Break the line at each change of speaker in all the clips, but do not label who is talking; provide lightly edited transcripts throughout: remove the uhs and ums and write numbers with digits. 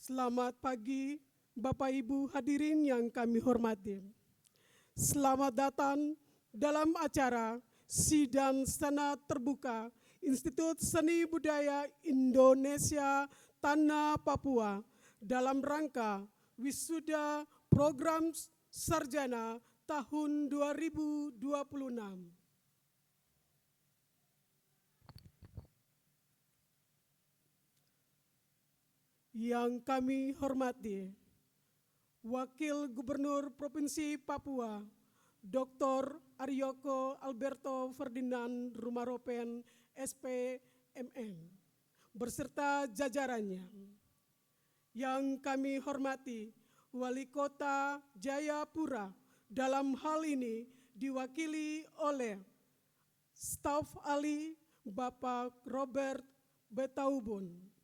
Selamat pagi, Bapak Ibu hadirin yang kami hormati. Selamat datang dalam acara Sidang Sana Terbuka Institut Seni Budaya Indonesia Tanah Papua dalam rangka Wisuda Program Sarjana tahun 2026. Yang kami hormati, Wakil Gubernur Provinsi Papua, Dr. Aryoko Alberto Ferdinand Rumaropen, SPMN, beserta jajarannya. Yang kami hormati, Wali Kota Jayapura, dalam hal ini diwakili oleh Staf Ahli Bapak Robert Betaubun.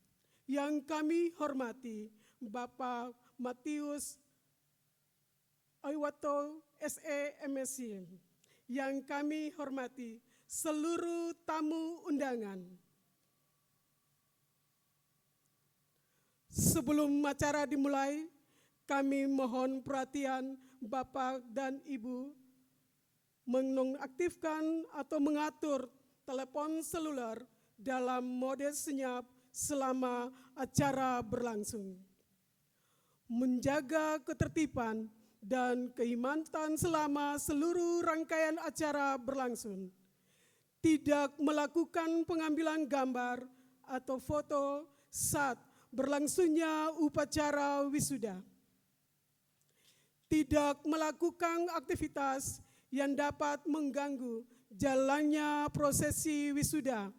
Yang kami hormati, Bapak Matius Aiwato, SE MSc. Yang kami hormati, seluruh tamu undangan. Sebelum acara dimulai, kami mohon perhatian Bapak dan Ibu menonaktifkan atau mengatur telepon seluler dalam mode senyap selama acara berlangsung. Menjaga ketertiban dan keimanan selama seluruh rangkaian acara berlangsung. Tidak melakukan pengambilan gambar atau foto saat berlangsungnya upacara wisuda. Tidak melakukan aktivitas yang dapat mengganggu jalannya prosesi wisuda.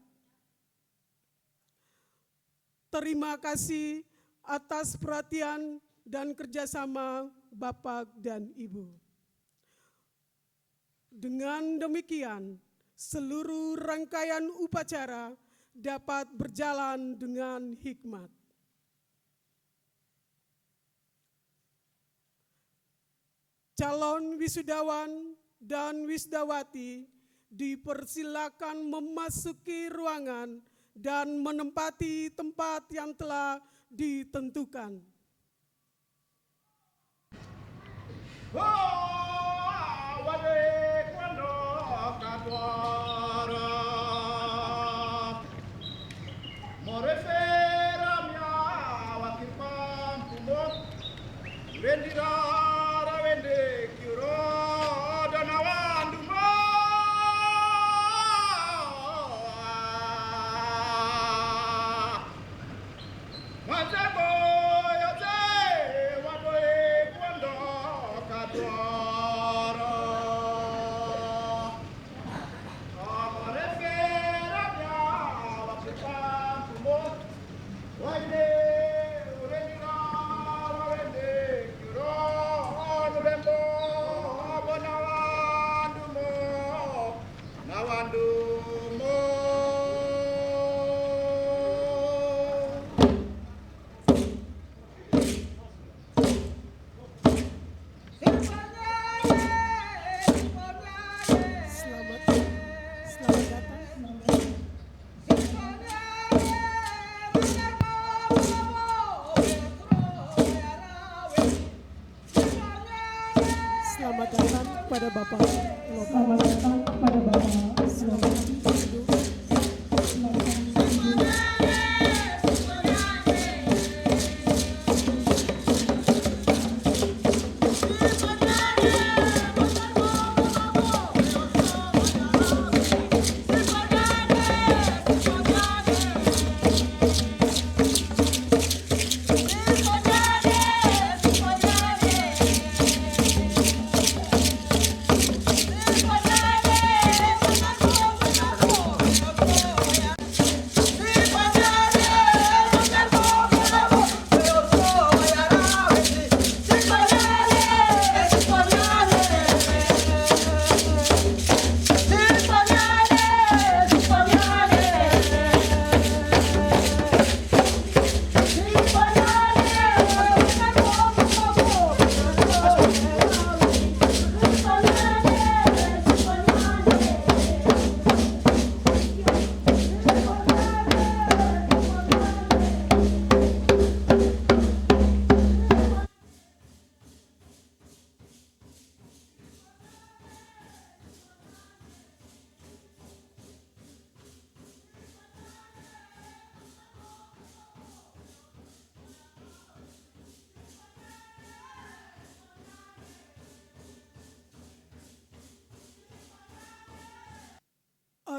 Terima kasih atas perhatian dan kerjasama Bapak dan Ibu. Dengan demikian, seluruh rangkaian upacara dapat berjalan dengan hikmat. Calon wisudawan dan wisudawati dipersilakan memasuki ruangan dan menempati tempat yang telah ditentukan. Selamat datang kepada Bapak. Selamat datang kepada Bapak. Selamat duduk.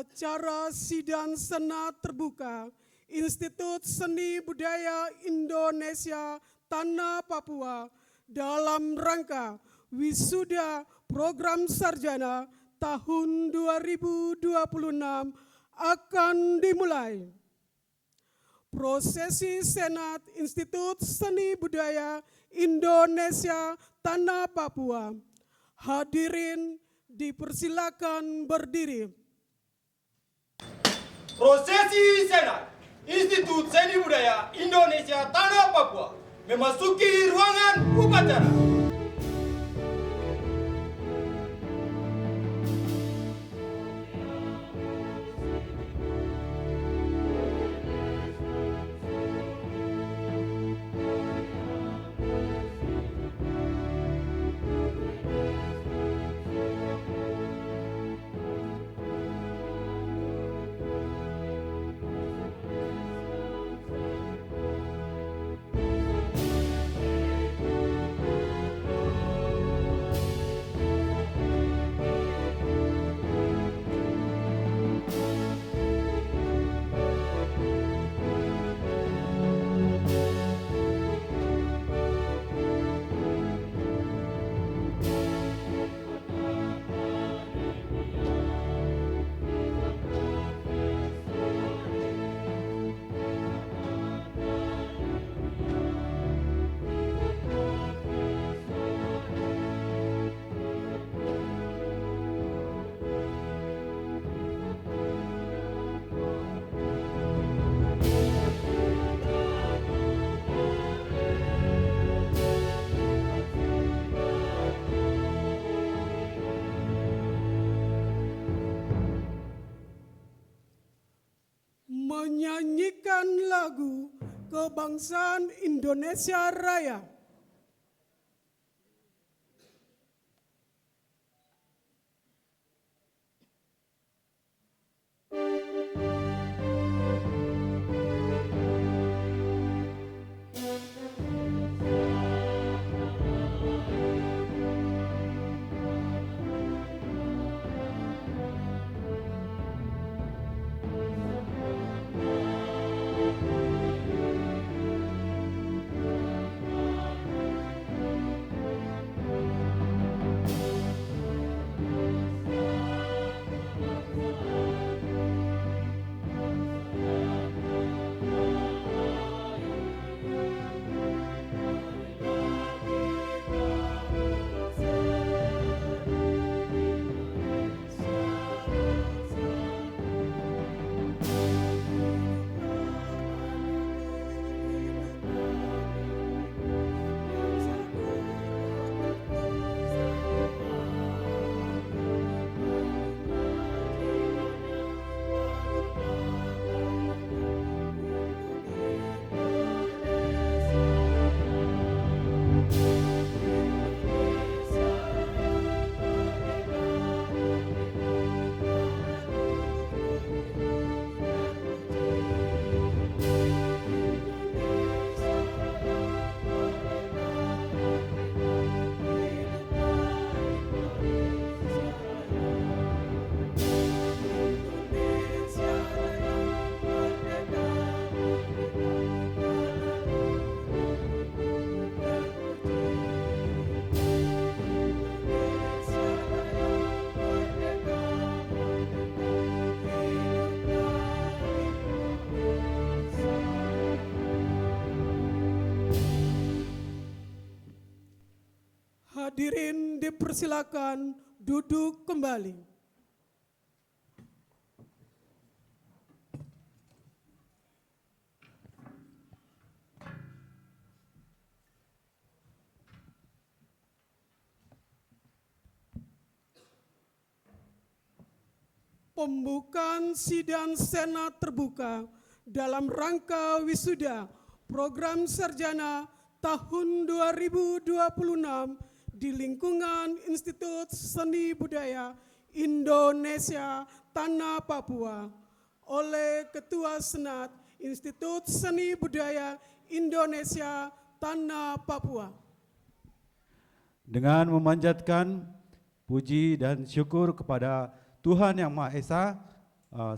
Acara sidang senat terbuka Institut Seni Budaya Indonesia Tanah Papua dalam rangka wisuda program sarjana tahun 2026 akan dimulai. Prosesi Senat Institut Seni Budaya Indonesia Tanah Papua. Hadirin dipersilakan berdiri.
Prosesi Senat Institut Seni Budaya Indonesia Tanah Papua memasuki ruangan upacara.
Menyanyikan lagu kebangsaan Indonesia Raya. Hadirin dipersilakan duduk kembali. Pembukaan sidang Senat terbuka dalam rangka wisuda program sarjana tahun 2026 di lingkungan Institut Seni Budaya Indonesia Tanah Papua oleh Ketua Senat Institut Seni Budaya Indonesia Tanah Papua.
Dengan memanjatkan puji dan syukur kepada Tuhan Yang Maha Esa,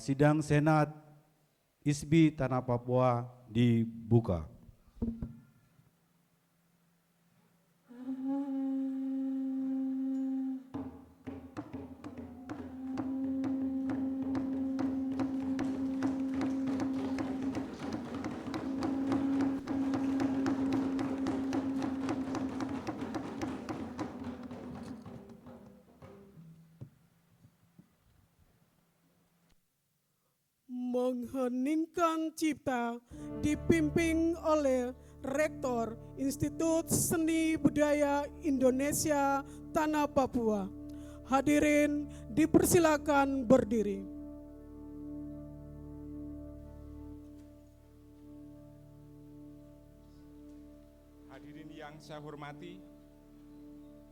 Sidang Senat ISBI Tanah Papua dibuka.
Mengheningkan cipta dipimpin oleh Rektor Institut Seni Budaya Indonesia Tanah Papua. Hadirin dipersilakan berdiri.
Hadirin yang saya hormati,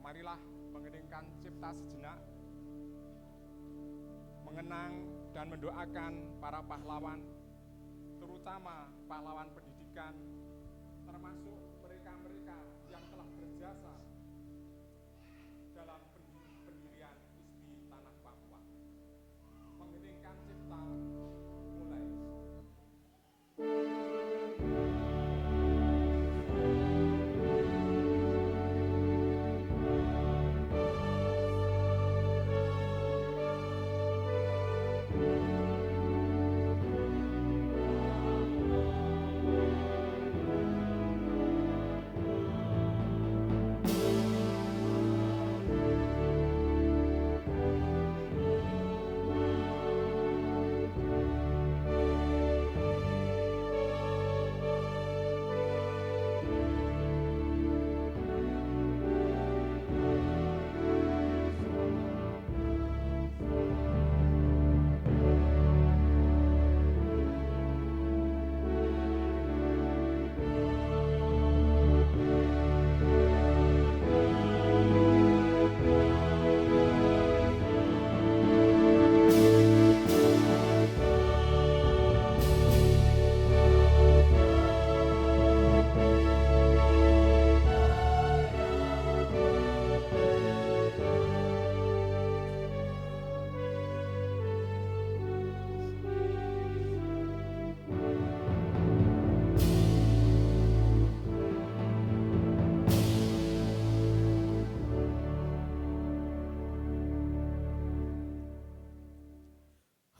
marilah mengheningkan cipta sejenak, mengenang dan mendoakan para pahlawan, terutama pahlawan pendidikan, termasuk mereka-mereka yang telah berjasa dalam pendirian ISBI Tanah Papua. Mengheningkan cipta mulai.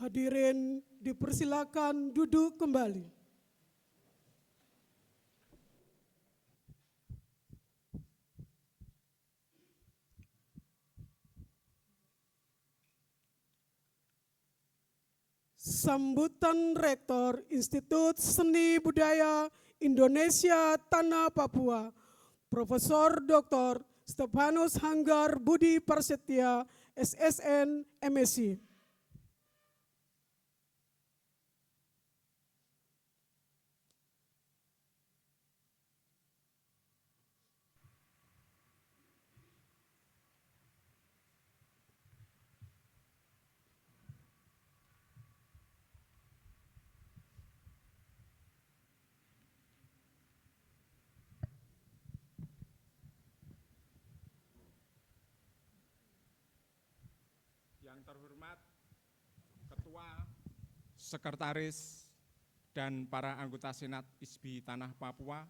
Hadirin dipersilakan duduk kembali. Sambutan Rektor Institut Seni Budaya Indonesia Tanah Papua, Profesor Dr. Stefanus Hanggar Budi Prasetya, SSN, MSc.
Yang terhormat Ketua, Sekretaris, dan para anggota Senat ISBI Tanah Papua.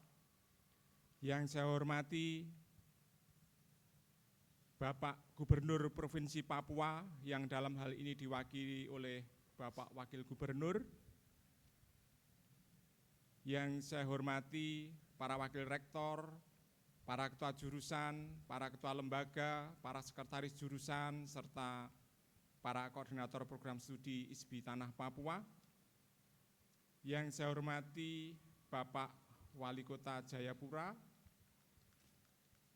Yang saya hormati Bapak Gubernur Provinsi Papua yang dalam hal ini diwakili oleh Bapak Wakil Gubernur. Yang saya hormati para Wakil Rektor, para Ketua Jurusan, para Ketua Lembaga, para Sekretaris Jurusan, serta para Koordinator Program Studi ISBI Tanah Papua. Yang saya hormati Bapak Wali Kota Jayapura,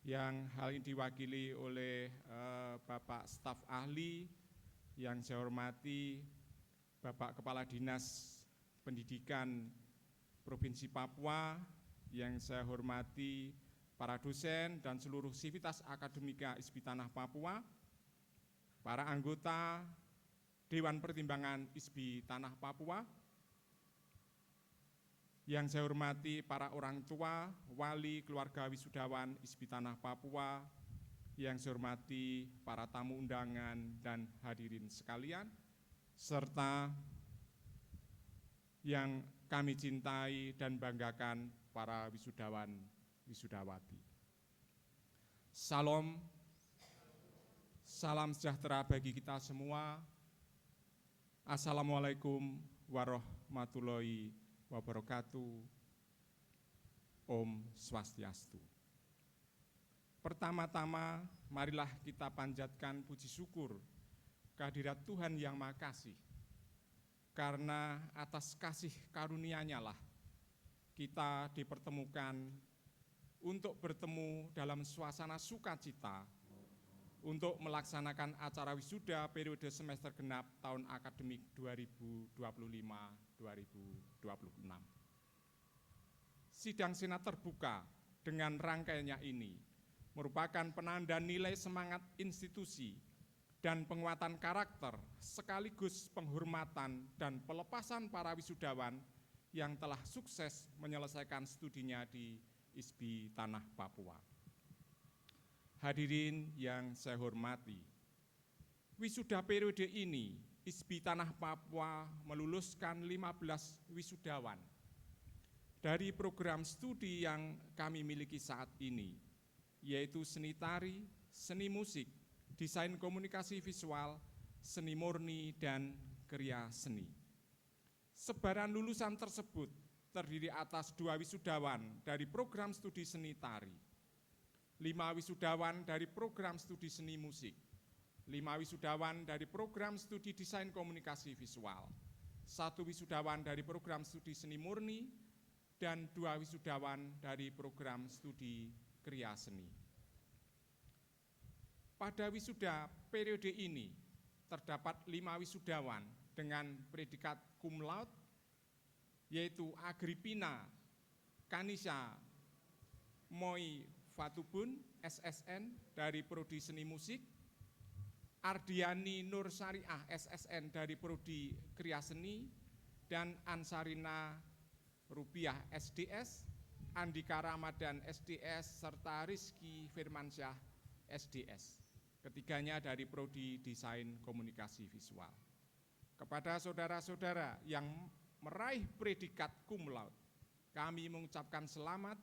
yang hal ini diwakili oleh Bapak Staf Ahli. Yang saya hormati Bapak Kepala Dinas Pendidikan Provinsi Papua. Yang saya hormati para dosen dan seluruh sivitas akademika ISBI Tanah Papua, para anggota Dewan Pertimbangan ISBI Tanah Papua. Yang saya hormati para orang tua, wali, keluarga wisudawan ISBI Tanah Papua. Yang saya hormati para tamu undangan dan hadirin sekalian. serta yang kami cintai dan banggakan para wisudawan wisudawati. Salam, salam sejahtera bagi kita semua. Assalamualaikum warahmatullahi wabarakatuh. Om Swastiastu. Pertama-tama, marilah kita panjatkan puji syukur kehadirat Tuhan Yang Maha Kasih. Karena atas kasih karunia-Nya lah kita dipertemukan untuk bertemu dalam suasana sukacita untuk melaksanakan acara wisuda periode semester genap tahun akademik 2025-2026. Sidang Senat terbuka dengan rangkaiannya ini merupakan penanda nilai semangat institusi dan penguatan karakter sekaligus penghormatan dan pelepasan para wisudawan yang telah sukses menyelesaikan studinya di ISBI Tanah Papua. Hadirin yang saya hormati, wisuda periode ini ISBI Tanah Papua meluluskan 15 wisudawan dari program studi yang kami miliki saat ini, yaitu seni tari, seni musik, desain komunikasi visual, seni murni, dan kriya seni. Sebaran lulusan tersebut terdiri atas 2 wisudawan dari program studi seni tari, 5 wisudawan dari program studi seni musik, 5 wisudawan dari program studi desain komunikasi visual, 1 wisudawan dari program studi seni murni, dan 2 wisudawan dari program studi kriya seni. Pada wisuda periode ini terdapat 5 wisudawan dengan predikat cum laude, yaitu Agripina Kanisha Moi Fatubun, SSN dari Prodi Seni Musik, Ardiani Nur Syariah, SSN dari Prodi Kriya Seni, dan Ansarina Rupiah, SDS, Andika Ramadan, SDS, serta Rizky Firmansyah, SDS. Ketiganya dari Prodi Desain Komunikasi Visual. Kepada saudara-saudara yang meraih predikat cum laude, kami mengucapkan selamat.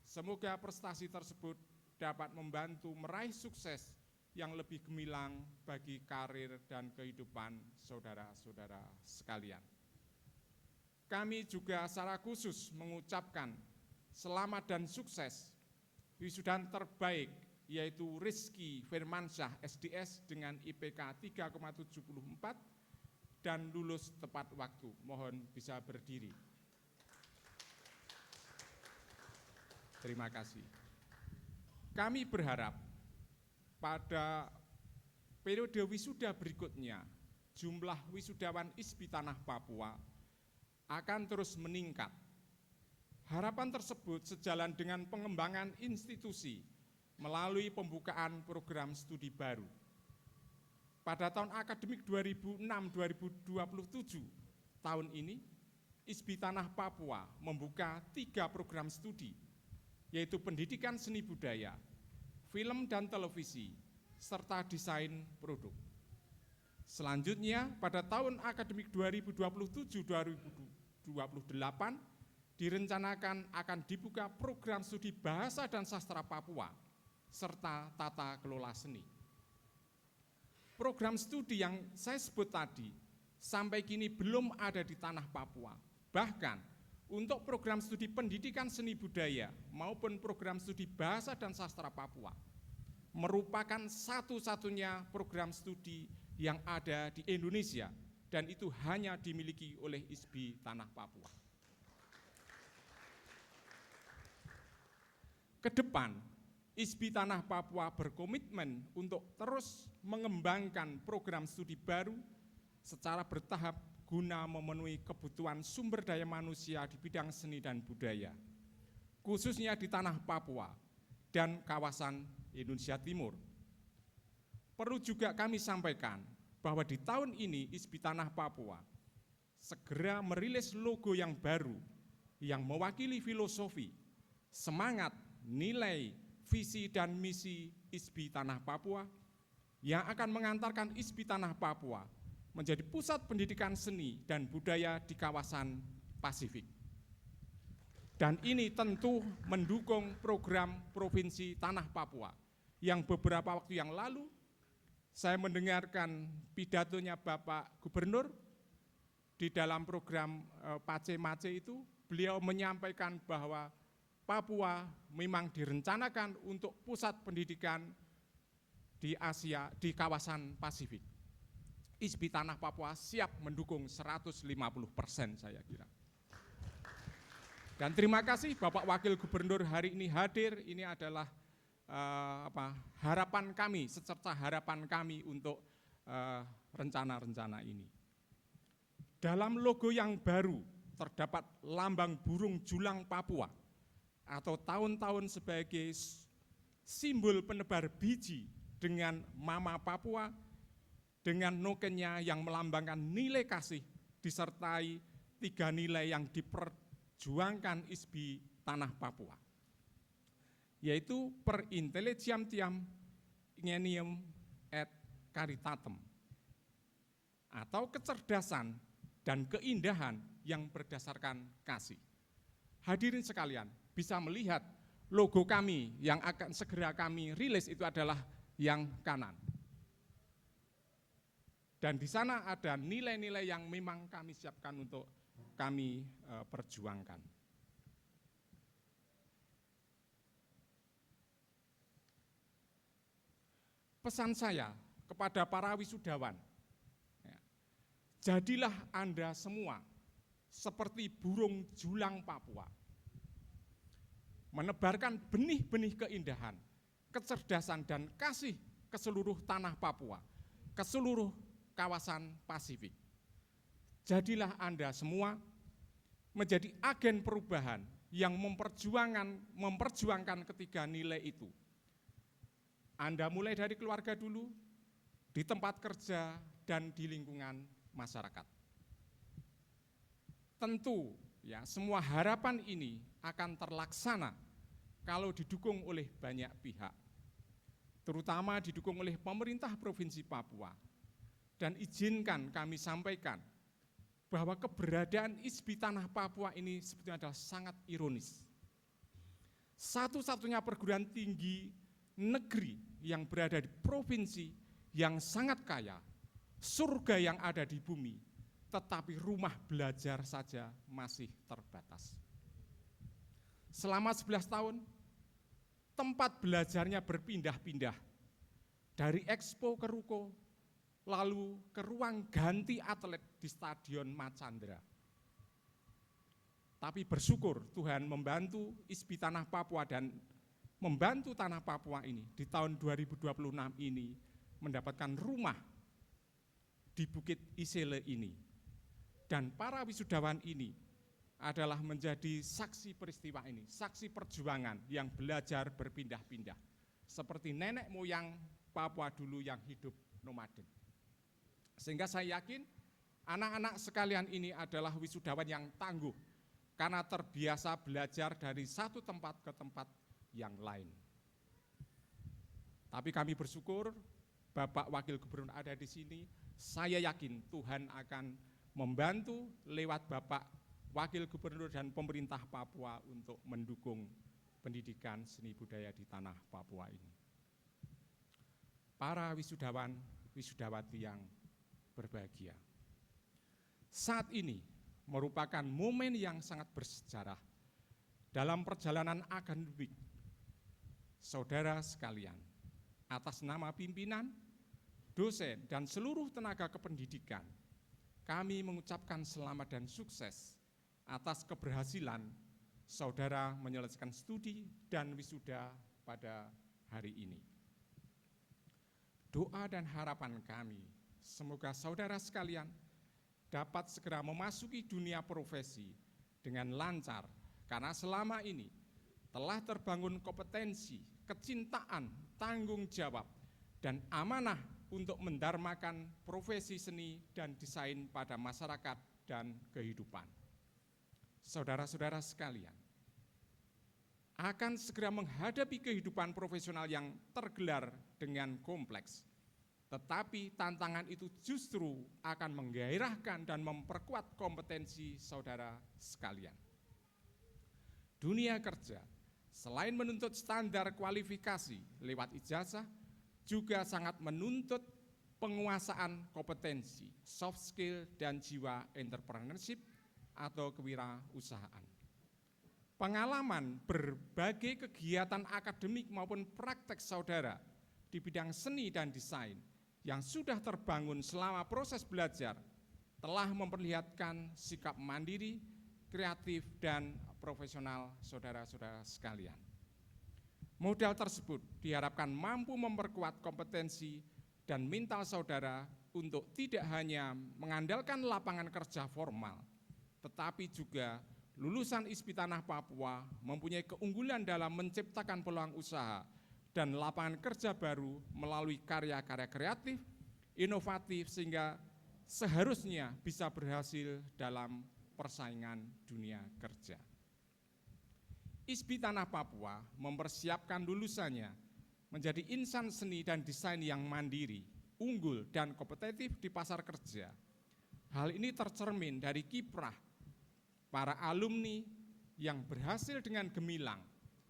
Semoga prestasi tersebut dapat membantu meraih sukses yang lebih gemilang bagi karir dan kehidupan saudara-saudara sekalian. Kami juga secara khusus mengucapkan selamat dan sukses wisudawan terbaik, yaitu Rizky Firmansyah, SDS dengan IPK 3,74 dan lulus tepat waktu. Mohon bisa berdiri. Terima kasih. Kami berharap pada periode wisuda berikutnya, jumlah wisudawan ISBI Tanah Papua akan terus meningkat. Harapan tersebut sejalan dengan pengembangan institusi melalui pembukaan program studi baru. Pada tahun akademik 2006-2027 tahun ini, ISBI Tanah Papua membuka 3 program studi, yaitu pendidikan seni budaya, film dan televisi, serta desain produk. Selanjutnya, pada tahun akademik 2027-2028 direncanakan akan dibuka program studi bahasa dan sastra Papua, serta tata kelola seni. Program studi yang saya sebut tadi sampai kini belum ada di Tanah Papua. Bahkan untuk program studi pendidikan seni budaya maupun program studi bahasa dan sastra Papua merupakan satu-satunya program studi yang ada di Indonesia, dan itu hanya dimiliki oleh ISBI Tanah Papua. Kedepan, ISBI Tanah Papua berkomitmen untuk terus mengembangkan program studi baru secara bertahap guna memenuhi kebutuhan sumber daya manusia di bidang seni dan budaya, khususnya di Tanah Papua dan kawasan Indonesia Timur. Perlu juga kami sampaikan bahwa di tahun ini ISBI Tanah Papua segera merilis logo yang baru yang mewakili filosofi, semangat, nilai, visi dan misi ISBI Tanah Papua yang akan mengantarkan ISBI Tanah Papua menjadi pusat pendidikan seni dan budaya di kawasan Pasifik. Dan ini tentu mendukung program Provinsi Tanah Papua yang beberapa waktu yang lalu saya mendengarkan pidatonya Bapak Gubernur di dalam program Pace-Mace itu, beliau menyampaikan bahwa Papua memang direncanakan untuk pusat pendidikan di Asia, di kawasan Pasifik. ISBI Tanah Papua siap mendukung 150% saya kira. Dan terima kasih Bapak Wakil Gubernur hari ini hadir, ini adalah harapan kami, secerca harapan kami untuk rencana-rencana ini. Dalam logo yang baru terdapat lambang burung julang Papua atau tahun-tahun sebagai simbol penebar biji dengan Mama Papua, dengan nokennya yang melambangkan nilai kasih disertai 3 nilai yang diperjuangkan ISBI Tanah Papua, yaitu per intelligentiam ingenium et caritatem, atau kecerdasan dan keindahan yang berdasarkan kasih. Hadirin sekalian, bisa melihat logo kami yang akan segera kami rilis itu adalah yang kanan. Dan di sana ada nilai-nilai yang memang kami siapkan untuk kami perjuangkan. Pesan saya kepada para wisudawan, jadilah Anda semua seperti burung julang Papua, menebarkan benih-benih keindahan, kecerdasan dan kasih ke seluruh tanah Papua, ke seluruh kawasan Pasifik. Jadilah Anda semua menjadi agen perubahan yang memperjuangkan ketiga nilai itu. Anda mulai dari keluarga dulu, di tempat kerja, dan di lingkungan masyarakat. Tentu ya, semua harapan ini akan terlaksana kalau didukung oleh banyak pihak, terutama didukung oleh pemerintah Provinsi Papua. Dan izinkan kami sampaikan bahwa keberadaan ISBI Tanah Papua ini sebetulnya adalah sangat ironis. Satu-satunya perguruan tinggi negeri yang berada di provinsi yang sangat kaya, surga yang ada di bumi, tetapi rumah belajar saja masih terbatas. Selama 11 tahun, tempat belajarnya berpindah-pindah, dari expo ke ruko, lalu ke ruang ganti atlet di Stadion Macandra. Tapi bersyukur Tuhan membantu ISBI Tanah Papua dan membantu Tanah Papua ini di tahun 2026 ini mendapatkan rumah di Bukit Isele ini. Dan para wisudawan ini adalah menjadi saksi peristiwa ini, saksi perjuangan yang belajar berpindah-pindah. Seperti nenek moyang Papua dulu yang hidup nomaden. Sehingga saya yakin anak-anak sekalian ini adalah wisudawan yang tangguh karena terbiasa belajar dari satu tempat ke tempat yang lain. Tapi kami bersyukur Bapak Wakil Gubernur ada di sini. Saya yakin Tuhan akan membantu lewat Bapak Wakil Gubernur dan pemerintah Papua untuk mendukung pendidikan seni budaya di tanah Papua ini. Para wisudawan, wisudawati yang berbahagia. Saat ini merupakan momen yang sangat bersejarah dalam perjalanan akademik saudara sekalian. Atas nama pimpinan, dosen, dan seluruh tenaga kependidikan, kami mengucapkan selamat dan sukses atas keberhasilan saudara menyelesaikan studi dan wisuda pada hari ini. Doa dan harapan kami, semoga saudara sekalian dapat segera memasuki dunia profesi dengan lancar, karena selama ini telah terbangun kompetensi, kecintaan, tanggung jawab, dan amanah untuk mendharmakan profesi seni dan desain pada masyarakat dan kehidupan. Saudara-saudara sekalian, akan segera menghadapi kehidupan profesional yang tergelar dengan kompleks. tetapi tantangan itu justru akan menggairahkan dan memperkuat kompetensi saudara sekalian. Dunia kerja, selain menuntut standar kualifikasi lewat ijazah, juga sangat menuntut penguasaan kompetensi, soft skill, dan jiwa entrepreneurship atau kewirausahaan. Pengalaman berbagai kegiatan akademik maupun praktek saudara di bidang seni dan desain yang sudah terbangun selama proses belajar telah memperlihatkan sikap mandiri, kreatif, dan profesional saudara-saudara sekalian. Modal tersebut diharapkan mampu memperkuat kompetensi dan mental saudara untuk tidak hanya mengandalkan lapangan kerja formal, tetapi juga lulusan ISBI Tanah Papua mempunyai keunggulan dalam menciptakan peluang usaha dan lapangan kerja baru melalui karya-karya kreatif, inovatif, sehingga seharusnya bisa berhasil dalam persaingan dunia kerja. ISBI Tanah Papua mempersiapkan lulusannya menjadi insan seni dan desain yang mandiri, unggul, dan kompetitif di pasar kerja. Hal ini tercermin dari kiprah para alumni yang berhasil dengan gemilang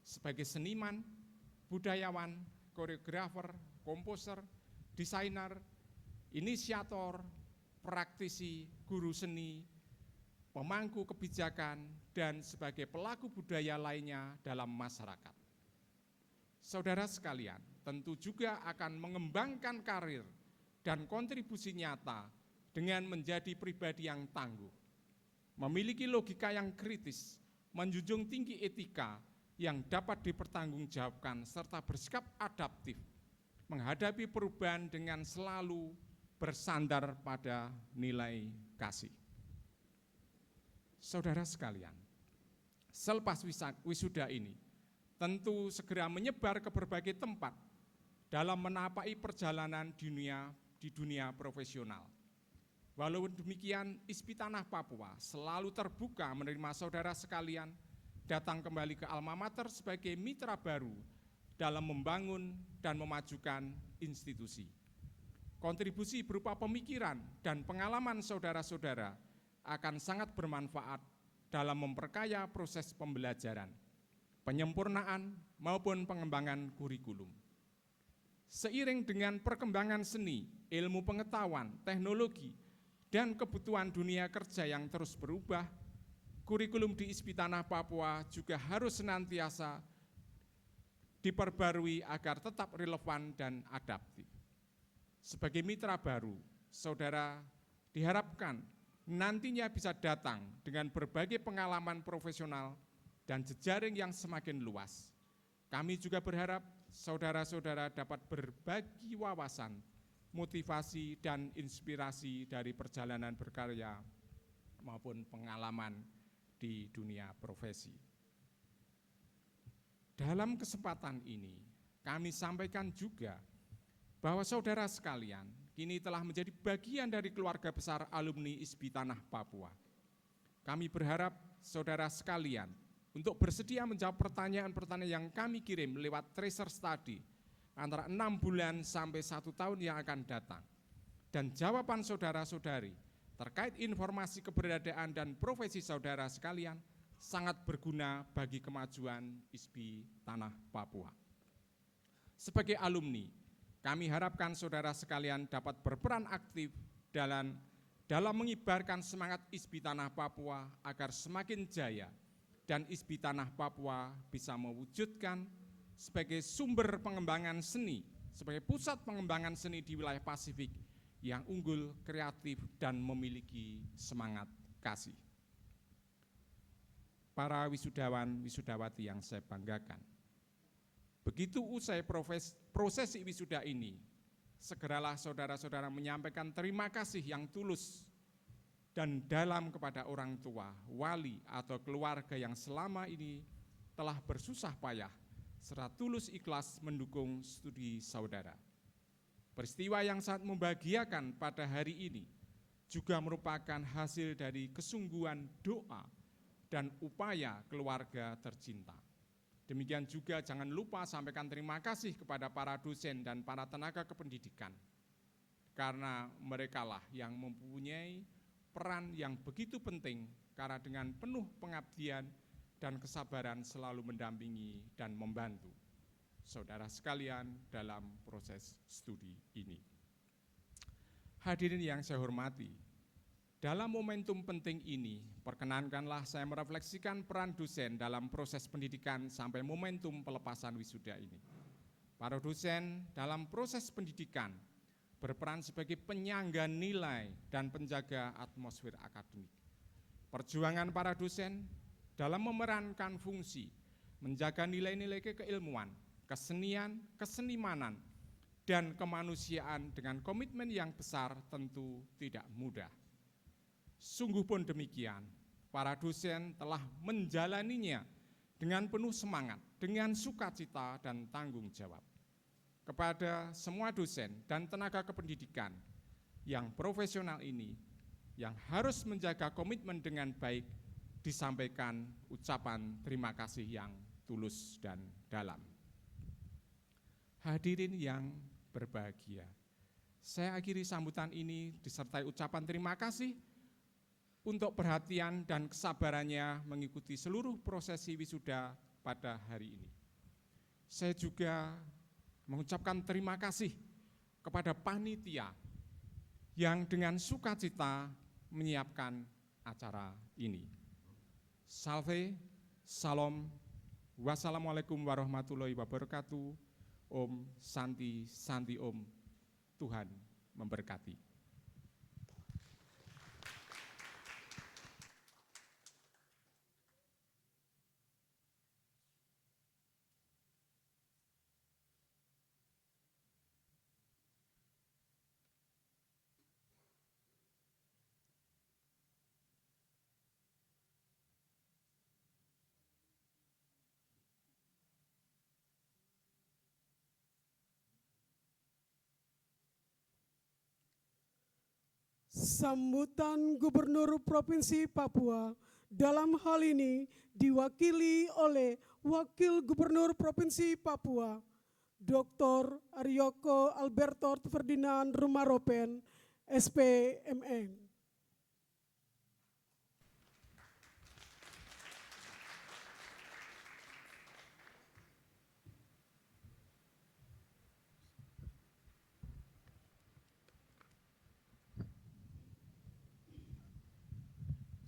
sebagai seniman, budayawan, koreografer, komposer, desainer, inisiator, praktisi, guru seni, pemangku kebijakan, dan sebagai pelaku budaya lainnya dalam masyarakat. Saudara sekalian, tentu juga akan mengembangkan karir dan kontribusi nyata dengan menjadi pribadi yang tangguh, memiliki logika yang kritis, menjunjung tinggi etika yang dapat dipertanggungjawabkan, serta bersikap adaptif, menghadapi perubahan dengan selalu bersandar pada nilai kasih. Saudara sekalian, selepas wisuda ini, tentu segera menyebar ke berbagai tempat dalam menapai perjalanan di dunia profesional. Walau demikian, ISBI Tanah Papua selalu terbuka menerima saudara sekalian datang kembali ke alma mater sebagai mitra baru dalam membangun dan memajukan institusi. Kontribusi berupa pemikiran dan pengalaman saudara-saudara akan sangat bermanfaat dalam memperkaya proses pembelajaran, penyempurnaan maupun pengembangan kurikulum. Seiring dengan perkembangan seni, ilmu pengetahuan, teknologi, dan kebutuhan dunia kerja yang terus berubah, kurikulum di ISBI Tanah Papua juga harus senantiasa diperbarui agar tetap relevan dan adaptif. Sebagai mitra baru, saudara diharapkan nantinya bisa datang dengan berbagai pengalaman profesional dan jejaring yang semakin luas. Kami juga berharap saudara-saudara dapat berbagi wawasan, motivasi, dan inspirasi dari perjalanan berkarya maupun pengalaman di dunia profesi. Dalam kesempatan ini, kami sampaikan juga bahwa saudara sekalian kini telah menjadi bagian dari keluarga besar alumni ISBI Tanah Papua. Kami berharap saudara sekalian untuk bersedia menjawab pertanyaan-pertanyaan yang kami kirim lewat tracer study antara 6 bulan sampai 1 tahun yang akan datang. Dan jawaban saudara-saudari terkait informasi keberadaan dan profesi saudara sekalian sangat berguna bagi kemajuan ISBI Tanah Papua. Sebagai alumni, kami harapkan saudara sekalian dapat berperan aktif dalam mengibarkan semangat ISBI Tanah Papua agar semakin jaya dan ISBI Tanah Papua bisa mewujudkan sebagai sumber pengembangan seni, sebagai pusat pengembangan seni di wilayah Pasifik yang unggul, kreatif, dan memiliki semangat kasih. Para wisudawan, wisudawati yang saya banggakan, begitu usai prosesi wisuda ini, segeralah saudara-saudara menyampaikan terima kasih yang tulus dan dalam kepada orang tua, wali, atau keluarga yang selama ini telah bersusah payah serta tulus ikhlas mendukung studi saudara. Peristiwa yang sangat membahagiakan pada hari ini juga merupakan hasil dari kesungguhan doa dan upaya keluarga tercinta. Demikian juga jangan lupa sampaikan terima kasih kepada para dosen dan para tenaga kependidikan karena merekalah yang mempunyai peran yang begitu penting karena dengan penuh pengabdian dan kesabaran selalu mendampingi dan membantu saudara sekalian dalam proses studi ini. Hadirin yang saya hormati, dalam momentum penting ini, perkenankanlah saya merefleksikan peran dosen dalam proses pendidikan sampai momentum pelepasan wisuda ini. Para dosen dalam proses pendidikan berperan sebagai penyangga nilai dan penjaga atmosfer akademik. Perjuangan para dosen dalam memerankan fungsi menjaga nilai-nilai keilmuan, kesenian, kesenimanan, dan kemanusiaan dengan komitmen yang besar tentu tidak mudah. Sungguh pun demikian, para dosen telah menjalaninya dengan penuh semangat, dengan sukacita dan tanggung jawab. Kepada semua dosen dan tenaga kependidikan yang profesional ini, yang harus menjaga komitmen dengan baik, disampaikan ucapan terima kasih yang tulus dan dalam. Hadirin yang berbahagia, saya akhiri sambutan ini disertai ucapan terima kasih untuk perhatian dan kesabarannya mengikuti seluruh prosesi wisuda pada hari ini. Saya juga mengucapkan terima kasih kepada panitia yang dengan sukacita menyiapkan acara ini. Salve, salam, wassalamualaikum warahmatullahi wabarakatuh. Om Santi, Santi Om, Tuhan memberkati.
Sambutan Gubernur Provinsi Papua dalam hal ini diwakili oleh Wakil Gubernur Provinsi Papua, Dr. Aryoko Alberto Ferdinand Rumaropen, SPMN.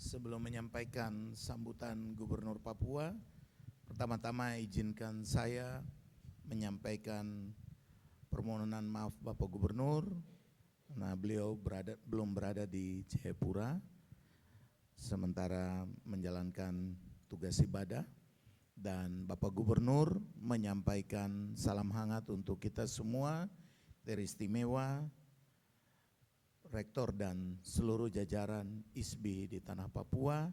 Sebelum menyampaikan sambutan Gubernur Papua, pertama-tama izinkan saya menyampaikan permohonan maaf Bapak Gubernur, karena beliau belum berada di Jayapura, sementara menjalankan tugas ibadah, dan Bapak Gubernur menyampaikan salam hangat untuk kita semua, teristimewa, Rektor dan seluruh jajaran ISBI di Tanah Papua,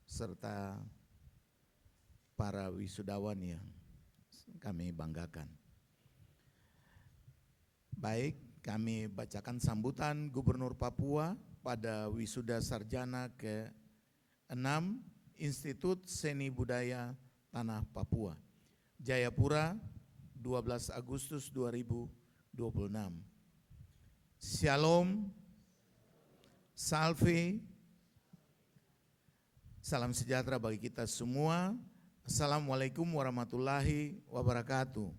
serta para wisudawan yang kami banggakan. Baik, kami bacakan sambutan Gubernur Papua pada wisuda sarjana ke-6 Institut Seni Budaya Tanah Papua, Jayapura, 12 Agustus 2026. Shalom, salve, salam sejahtera bagi kita semua. Assalamualaikum warahmatullahi wabarakatuh.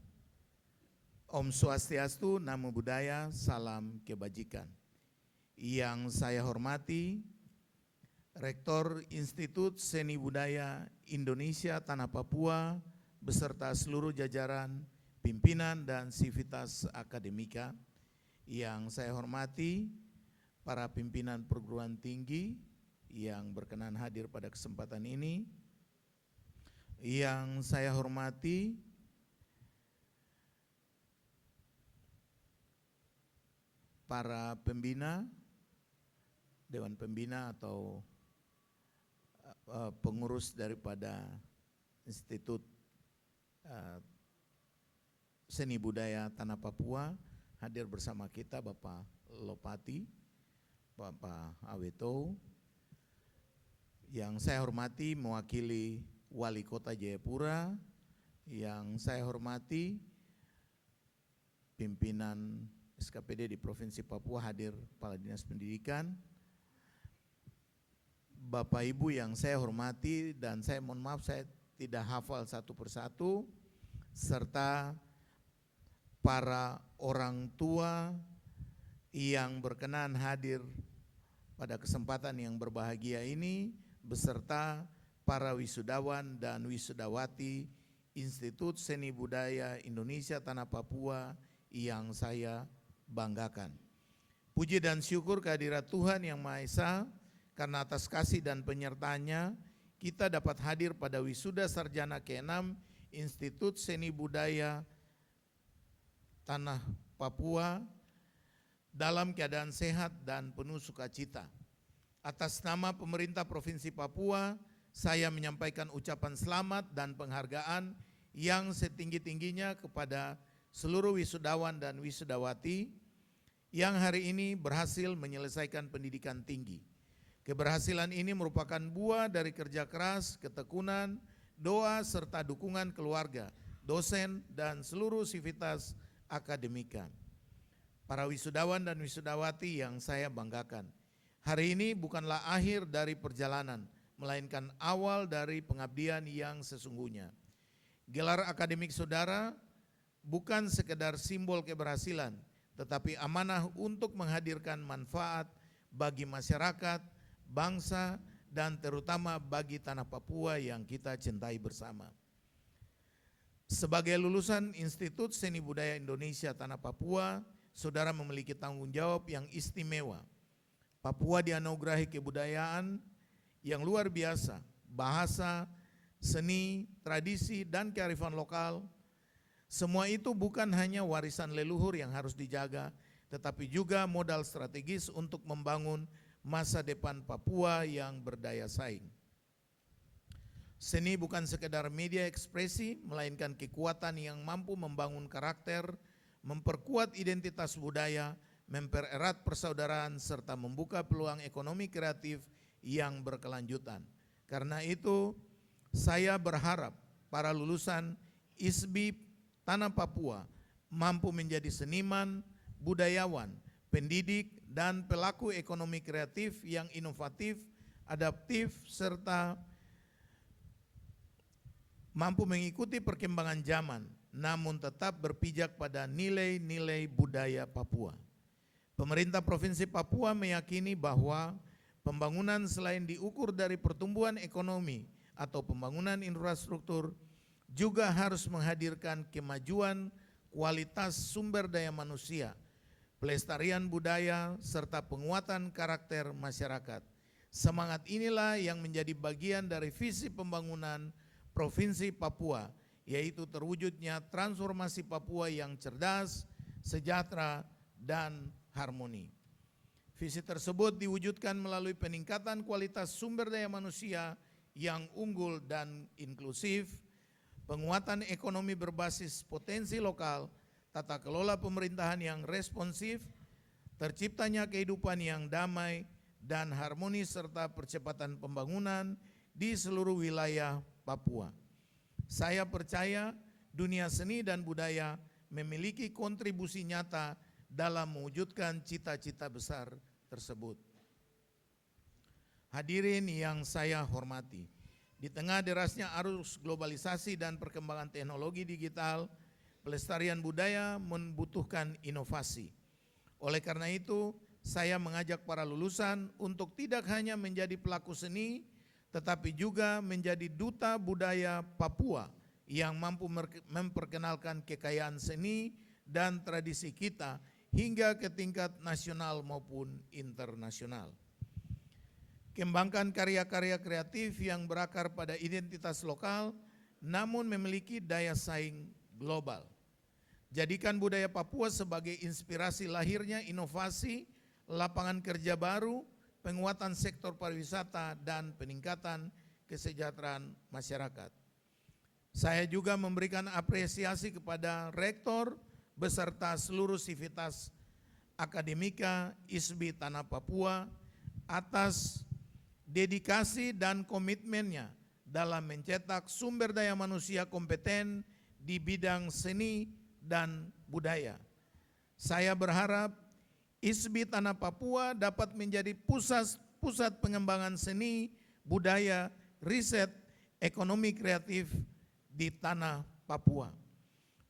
Om Swastiastu, Namo Buddhaya, salam kebajikan. Yang saya hormati, Rektor Institut Seni Budaya Indonesia Tanah Papua, beserta seluruh jajaran, pimpinan dan sivitas akademika. Yang saya hormati, para pimpinan perguruan tinggi yang berkenan hadir pada kesempatan ini. Yang saya hormati, para pembina, Dewan Pembina atau pengurus daripada Institut Seni Budaya Tanah Papua, hadir bersama kita Bapak Lopati, Bapak Aweto. Yang saya hormati mewakili Wali Kota Jayapura, yang saya hormati pimpinan SKPD di Provinsi Papua, hadir Kepala Dinas Pendidikan, Bapak Ibu yang saya hormati, dan saya mohon maaf saya tidak hafal satu persatu, serta para orang tua yang berkenan hadir pada kesempatan yang berbahagia ini, beserta para wisudawan dan wisudawati Institut Seni Budaya Indonesia Tanah Papua yang saya banggakan. Puji dan syukur kehadirat Tuhan Yang Maha Esa, karena atas kasih dan penyertanya kita dapat hadir pada wisuda sarjana ke-6 Institut Seni Budaya Tanah Papua dalam keadaan sehat dan penuh sukacita. Atas nama pemerintah Provinsi Papua, saya menyampaikan ucapan selamat dan penghargaan yang setinggi-tingginya kepada seluruh wisudawan dan wisudawati yang hari ini berhasil menyelesaikan pendidikan tinggi. Keberhasilan ini merupakan buah dari kerja keras, ketekunan, doa, serta dukungan keluarga, dosen, dan seluruh sivitas akademika. Para wisudawan dan wisudawati yang saya banggakan, hari ini bukanlah akhir dari perjalanan, melainkan awal dari pengabdian yang sesungguhnya. Gelar akademik saudara bukan sekedar simbol keberhasilan, tetapi amanah untuk menghadirkan manfaat bagi masyarakat, bangsa, dan terutama bagi tanah Papua yang kita cintai bersama. Sebagai lulusan Institut Seni Budaya Indonesia Tanah Papua, saudara memiliki tanggung jawab yang istimewa. Papua dianugerahi kebudayaan yang luar biasa, bahasa, seni, tradisi, dan kearifan lokal. Semua itu bukan hanya warisan leluhur yang harus dijaga, tetapi juga modal strategis untuk membangun masa depan Papua yang berdaya saing. Seni bukan sekedar media ekspresi, melainkan kekuatan yang mampu membangun karakter, memperkuat identitas budaya, mempererat persaudaraan, serta membuka peluang ekonomi kreatif yang berkelanjutan. Karena itu, saya berharap para lulusan ISBI Tanah Papua mampu menjadi seniman, budayawan, pendidik, dan pelaku ekonomi kreatif yang inovatif, adaptif, serta mampu mengikuti perkembangan zaman, namun tetap berpijak pada nilai-nilai budaya Papua. Pemerintah Provinsi Papua meyakini bahwa pembangunan selain diukur dari pertumbuhan ekonomi atau pembangunan infrastruktur, juga harus menghadirkan kemajuan kualitas sumber daya manusia, pelestarian budaya, serta penguatan karakter masyarakat. Semangat inilah yang menjadi bagian dari visi pembangunan Provinsi Papua, yaitu terwujudnya transformasi Papua yang cerdas, sejahtera, dan harmoni. Visi tersebut diwujudkan melalui peningkatan kualitas sumber daya manusia yang unggul dan inklusif, penguatan ekonomi berbasis potensi lokal, tata kelola pemerintahan yang responsif, terciptanya kehidupan yang damai dan harmonis, serta percepatan pembangunan di seluruh wilayah Papua. Saya percaya dunia seni dan budaya memiliki kontribusi nyata dalam mewujudkan cita-cita besar tersebut. Hadirin yang saya hormati, di tengah derasnya arus globalisasi dan perkembangan teknologi digital, pelestarian budaya membutuhkan inovasi. Oleh karena itu, saya mengajak para lulusan untuk tidak hanya menjadi pelaku seni, tetapi juga menjadi duta budaya Papua yang mampu memperkenalkan kekayaan seni dan tradisi kita hingga ke tingkat nasional maupun internasional. Kembangkan karya-karya kreatif yang berakar pada identitas lokal, namun memiliki daya saing global. Jadikan budaya Papua sebagai inspirasi lahirnya inovasi, lapangan kerja baru, penguatan sektor pariwisata, dan peningkatan kesejahteraan masyarakat. Saya juga memberikan apresiasi kepada rektor beserta seluruh sivitas akademika ISBI Tanah Papua atas dedikasi dan komitmennya dalam mencetak sumber daya manusia kompeten di bidang seni dan budaya. Saya berharap ISBI Tanah Papua dapat menjadi pusat pengembangan seni, budaya, riset, ekonomi kreatif di Tanah Papua.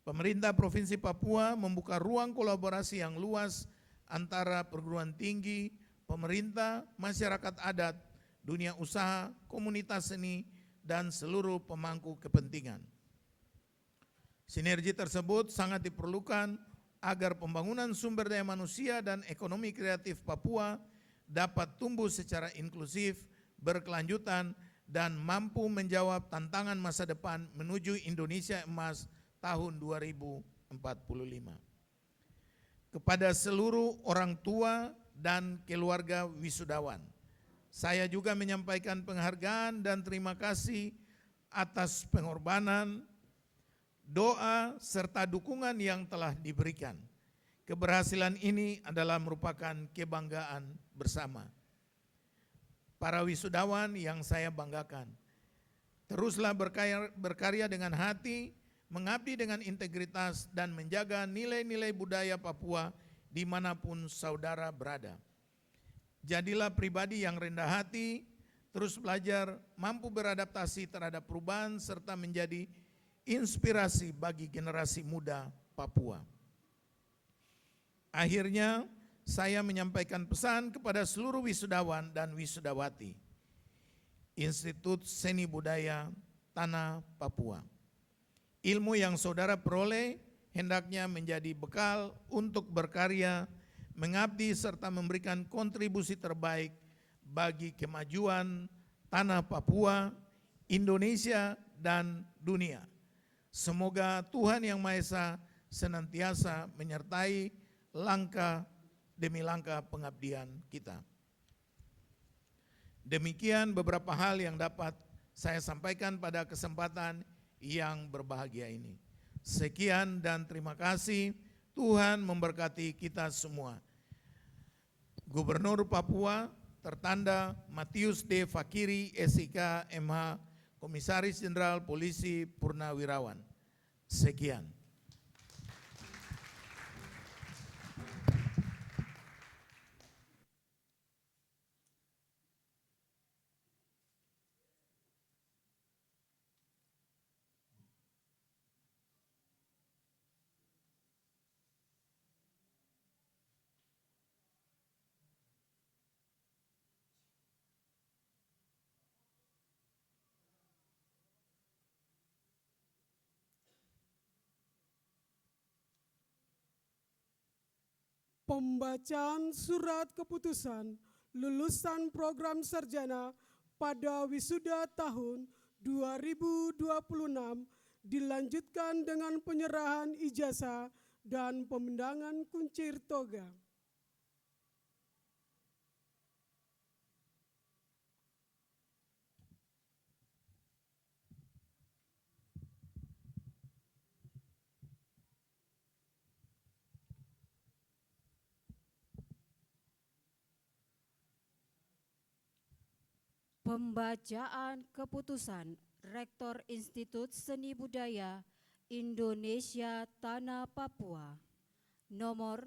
Pemerintah Provinsi Papua membuka ruang kolaborasi yang luas antara perguruan tinggi, pemerintah, masyarakat adat, dunia usaha, komunitas seni, dan seluruh pemangku kepentingan. Sinergi tersebut sangat diperlukan agar pembangunan sumber daya manusia dan ekonomi kreatif Papua dapat tumbuh secara inklusif, berkelanjutan, dan mampu menjawab tantangan masa depan menuju Indonesia Emas tahun 2045. Kepada seluruh orang tua dan keluarga wisudawan, saya juga menyampaikan penghargaan dan terima kasih atas pengorbanan, doa, serta dukungan yang telah diberikan. Keberhasilan ini adalah merupakan kebanggaan bersama. Para wisudawan yang saya banggakan, teruslah berkarya dengan hati, mengabdi dengan integritas, dan menjaga nilai-nilai budaya Papua dimanapun saudara berada. Jadilah pribadi yang rendah hati, terus belajar, mampu beradaptasi terhadap perubahan, serta menjadi inspirasi bagi generasi muda Papua. Akhirnya, saya menyampaikan pesan kepada seluruh wisudawan dan wisudawati Institut Seni Budaya Tanah Papua. Ilmu yang saudara peroleh hendaknya menjadi bekal untuk berkarya, mengabdi, serta memberikan kontribusi terbaik bagi kemajuan Tanah Papua, Indonesia, dan dunia. Semoga Tuhan Yang Maha Esa senantiasa menyertai langkah demi langkah pengabdian kita. Demikian beberapa hal yang dapat saya sampaikan pada kesempatan yang berbahagia ini. Sekian dan terima kasih. Tuhan memberkati kita semua. Gubernur Papua tertanda Matius D. Fakiri, SIK, MH, Komisaris Jenderal Polisi Purnawirawan. Sekian.
Pembacaan surat keputusan lulusan program sarjana pada wisuda tahun 2026 dilanjutkan dengan penyerahan ijazah dan pemendangan kuncir toga.
Pembacaan keputusan Rektor Institut Seni Budaya Indonesia Tanah Papua nomor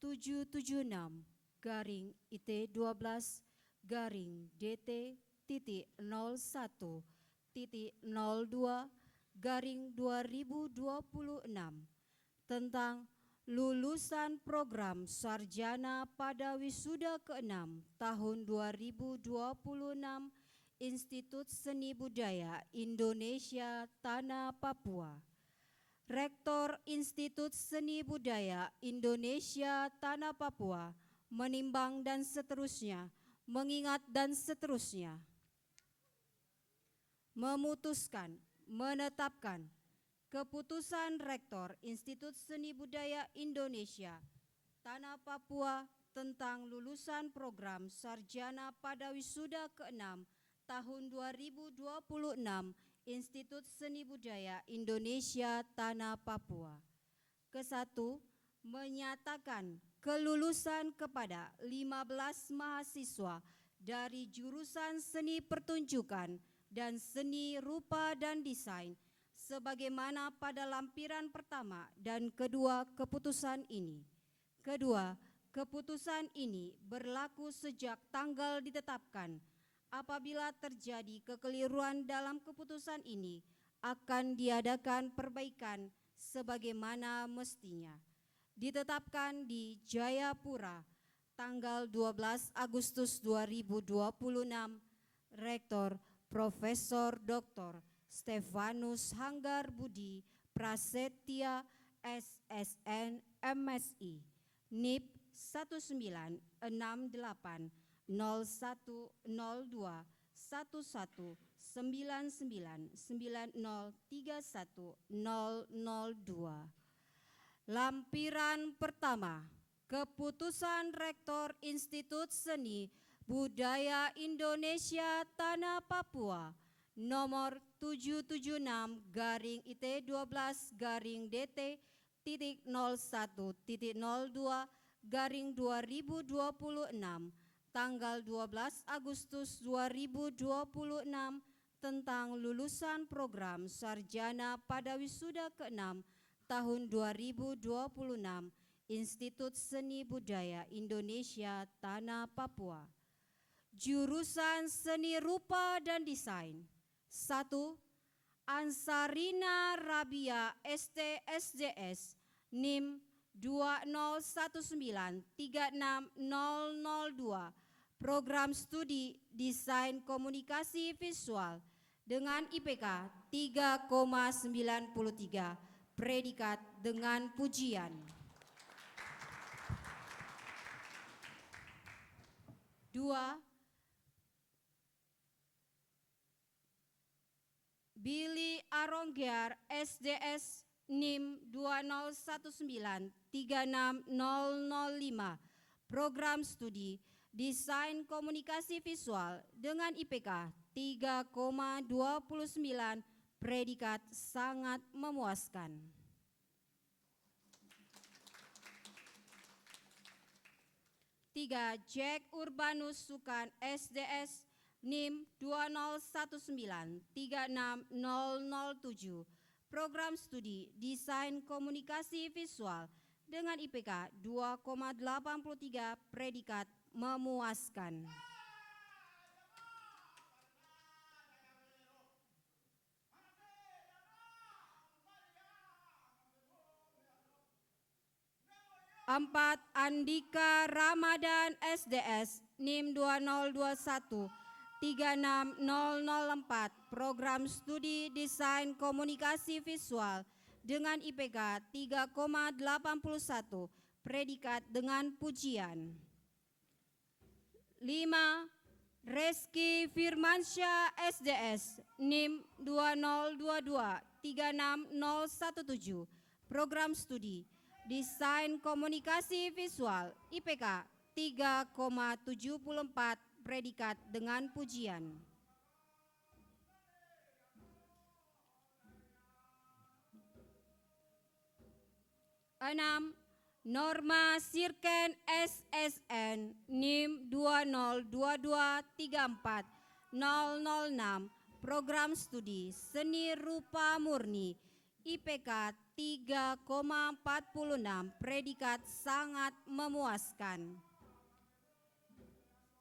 776/IT12-DT01-02/2026 tentang lulusan program sarjana pada wisuda ke-6 tahun 2026 Institut Seni Budaya Indonesia Tanah Papua. Rektor Institut Seni Budaya Indonesia Tanah Papua menimbang dan seterusnya, mengingat dan seterusnya, memutuskan, menetapkan keputusan Rektor Institut Seni Budaya Indonesia Tanah Papua tentang lulusan program sarjana pada wisuda ke-6 tahun 2026 Institut Seni Budaya Indonesia Tanah Papua. Ke-1, menyatakan kelulusan kepada 15 mahasiswa dari jurusan Seni Pertunjukan dan Seni Rupa dan Desain sebagaimana pada lampiran pertama dan kedua keputusan ini. Kedua, keputusan ini berlaku sejak tanggal ditetapkan. Apabila terjadi kekeliruan dalam keputusan ini, akan diadakan perbaikan sebagaimana mestinya. Ditetapkan di Jayapura, tanggal 12 Agustus 2026, Rektor Profesor Dr. Stefanus Hanggar Budi Prasetya, SSN MSI, NIP 1968 0102 11 99 90 31 002. Lampiran pertama, Keputusan Rektor Institut Seni Budaya Indonesia Tanah Papua nomor 776/IT12-DT.01.02/2026 tanggal 12 Agustus 2026 tentang lulusan program sarjana pada wisuda ke-6 tahun 2026 Institut Seni Budaya Indonesia Tanah Papua. Jurusan Seni Rupa dan Desain. 1. Ansarina Rabia ST/SJS NIM 201936002, Program Studi Desain Komunikasi Visual dengan IPK 3,93, predikat dengan pujian. 2. Billy Aronggiar SDS NIM 201936005, Program Studi Desain Komunikasi Visual dengan IPK 3,29, predikat sangat memuaskan. 3. Jack Urbanus Sukan SDS NIM 201936007, Program Studi Desain Komunikasi Visual dengan IPK 2,83, predikat memuaskan. 4. Andika Ramadan SDS NIM 202136004, Program Studi Desain Komunikasi Visual dengan IPK 3,81, predikat dengan pujian. 5. Reski Firmansyah SDS NIM 202236017, Program Studi Desain Komunikasi Visual IPK 3,74, predikat dengan pujian. 6. Norma Sirken SSN NIM 202234006, Program Studi Seni Rupa Murni IPK 3,46, predikat sangat memuaskan.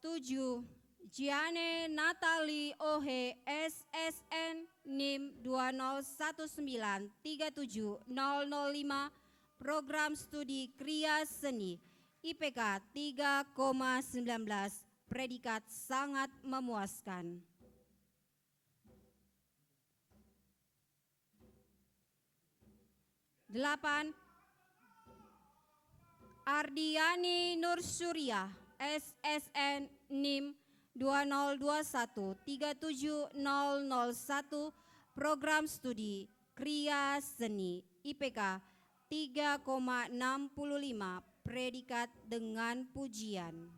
7. Giane Natali Ohe SSN NIM 201937005, Program Studi Kriya Seni IPK 3,19, predikat sangat memuaskan. 8. Ardiani Nur Surya SSN NIM 202137001, Program Studi Kriya Seni IPK 3,65, predikat dengan pujian.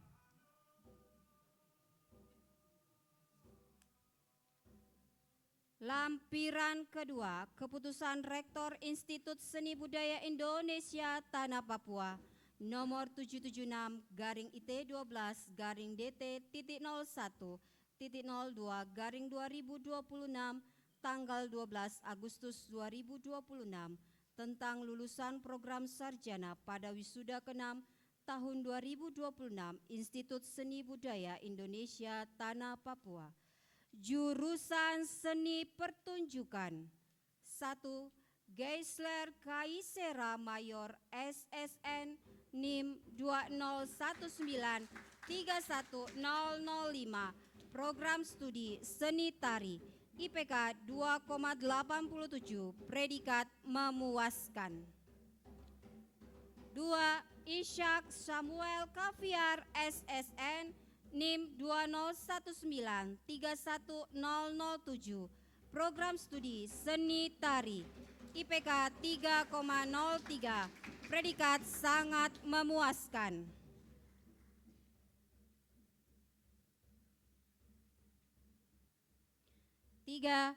Lampiran kedua, Keputusan Rektor Institut Seni Budaya Indonesia Tanah Papua nomor 776/DT.01.02/2026 tanggal 12 Agustus 2026 tentang lulusan program sarjana pada wisuda ke-6 tahun 2026 Institut Seni Budaya Indonesia Tanah Papua. Jurusan Seni Pertunjukan 1. Geisler Kaisera Mayor SSN NIM 201931005. Program Studi Seni Tari IPK 2,87, predikat memuaskan. 2. Ishak Samuel Kaviar SSN NIM 201931007. Program Studi Seni Tari IPK 3,03, predikat sangat memuaskan. 3.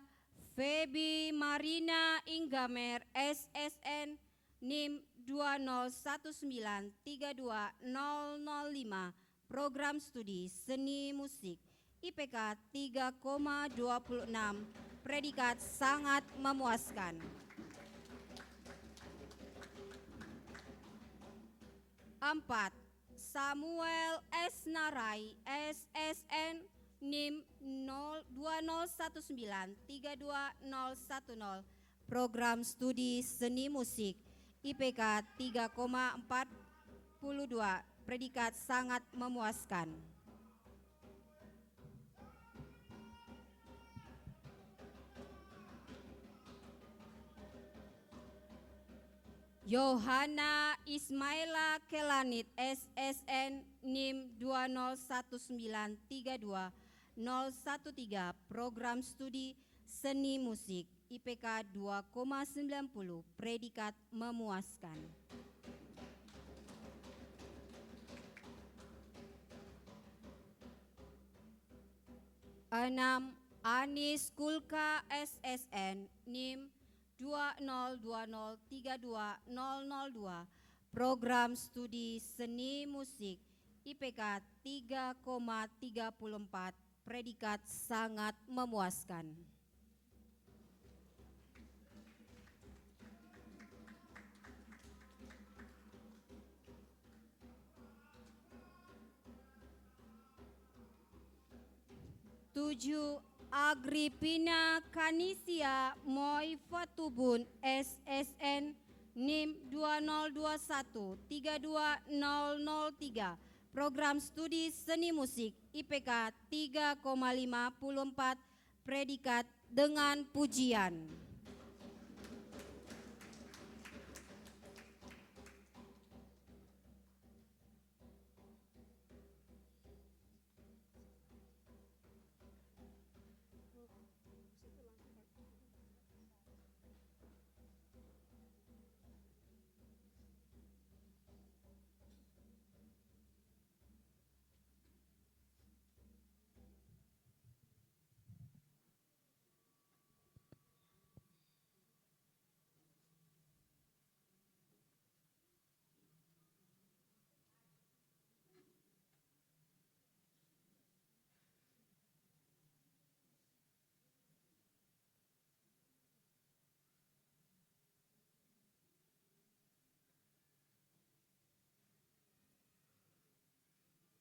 Feby Marina Inggamer SSN NIM 201932005. Program Studi Seni Musik IPK 3,26, predikat sangat memuaskan. 4. Samuel S. Narai SSN NIM 201932010. Program Studi Seni Musik IPK 3,42, predikat sangat memuaskan. Yohana Ismaila Kelanit SSN NIM 201932013. Program Studi Seni Musik IPK 2,90, predikat memuaskan. 6. Anis Kulka SSN NIM 202032002. Program Studi Seni Musik IPK 3,34, predikat sangat memuaskan. Tujuh. Agripina Kanisia Moi Fatubun SSN NIM 202132003. Program Studi Seni Musik IPK 3,54, predikat dengan pujian.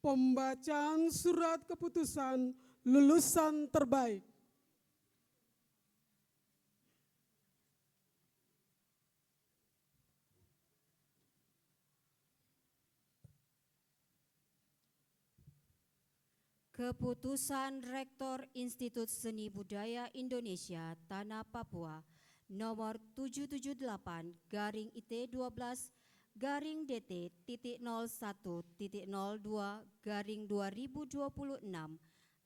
Pembacaan surat keputusan lulusan terbaik.
Keputusan Rektor Institut Seni Budaya Indonesia Tanah Papua nomor 778-DT-01.02/2026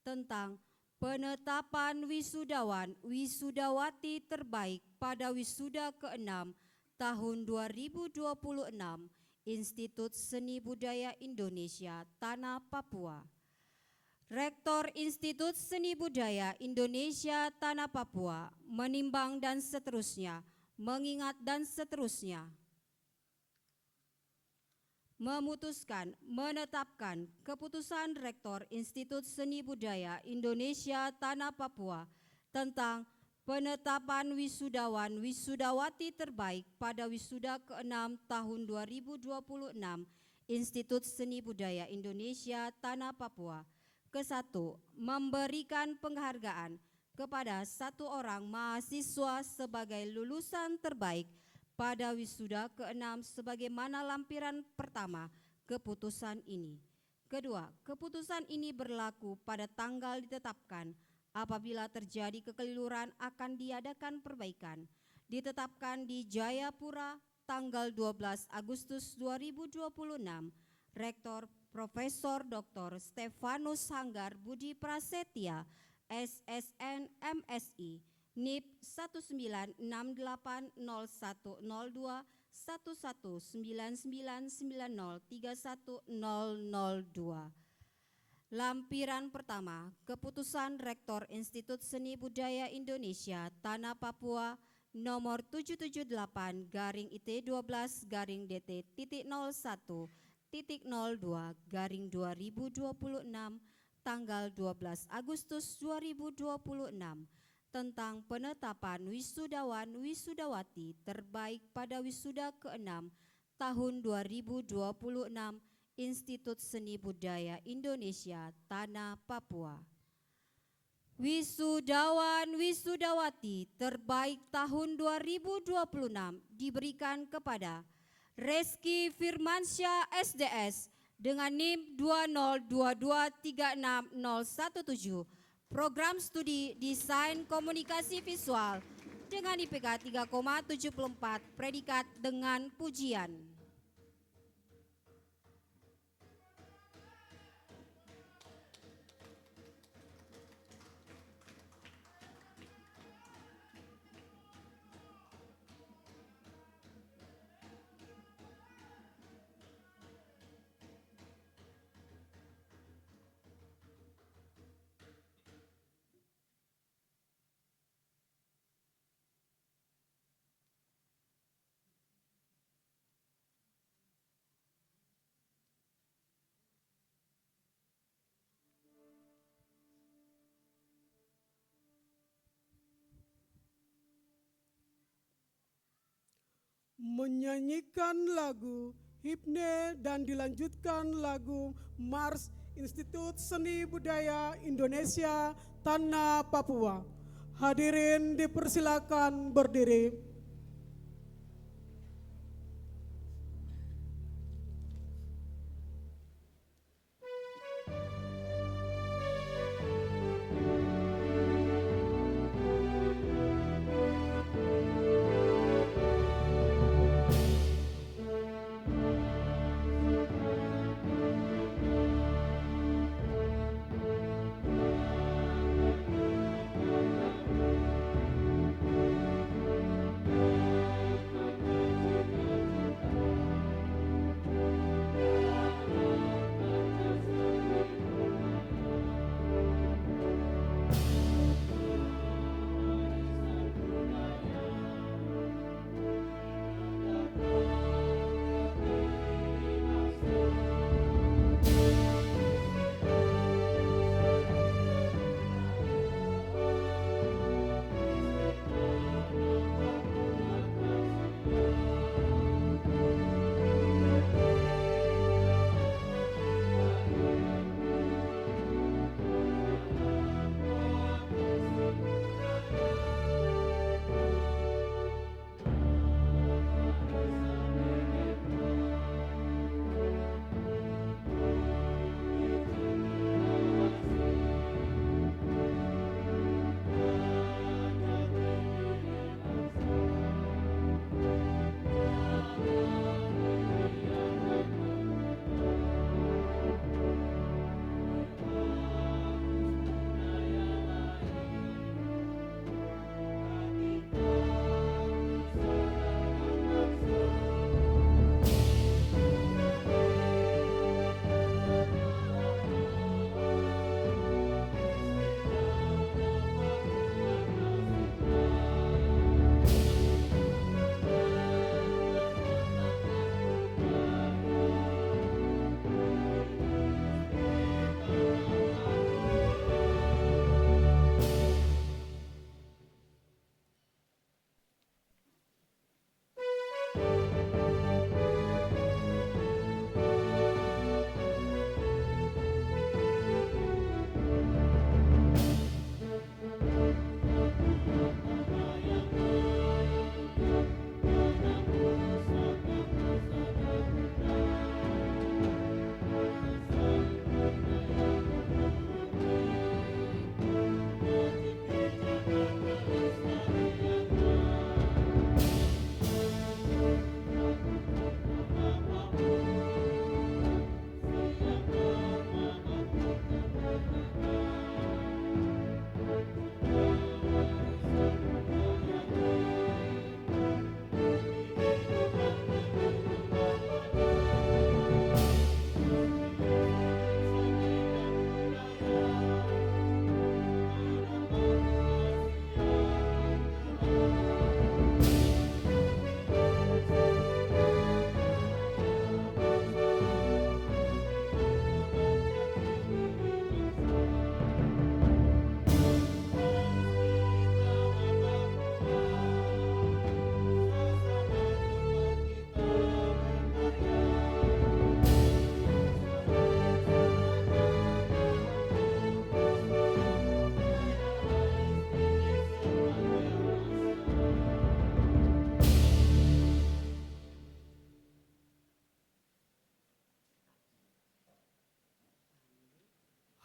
tentang penetapan wisudawan wisudawati terbaik pada wisuda ke-6 tahun 2026 Institut Seni Budaya Indonesia Tanah Papua. Rektor Institut Seni Budaya Indonesia Tanah Papua menimbang dan seterusnya, mengingat dan seterusnya, memutuskan menetapkan keputusan Rektor Institut Seni Budaya Indonesia Tanah Papua tentang penetapan wisudawan wisudawati terbaik pada wisuda ke-6 tahun 2026 Institut Seni Budaya Indonesia Tanah Papua. Ke-1, memberikan penghargaan kepada 1 orang mahasiswa sebagai lulusan terbaik pada wisuda ke-6 sebagaimana lampiran pertama keputusan ini. Kedua, keputusan ini berlaku pada tanggal ditetapkan. Apabila terjadi kekeliruan akan diadakan perbaikan. Ditetapkan di Jayapura tanggal 12 Agustus 2026. Rektor Profesor Dr. Stefanus Hanggar Budi Prasetya, SSN MSI, NIP 19680102 119990310002. Lampiran pertama, keputusan Rektor Institut Seni Budaya Indonesia Tanah Papua nomor 778-IT12-DT.01.02/2026 tanggal 12 Agustus 2026 tentang penetapan wisudawan wisudawati terbaik pada wisuda ke-6 tahun 2026 Institut Seni Budaya Indonesia Tanah Papua. Wisudawan wisudawati terbaik tahun 2026 diberikan kepada Reski Firmansyah SDS dengan NIM 202236017, Program Studi Desain Komunikasi Visual dengan IPK 3,74, predikat dengan pujian.
Menyanyikan lagu himne dan dilanjutkan lagu Mars Institut Seni Budaya Indonesia Tanah Papua. Hadirin dipersilakan berdiri.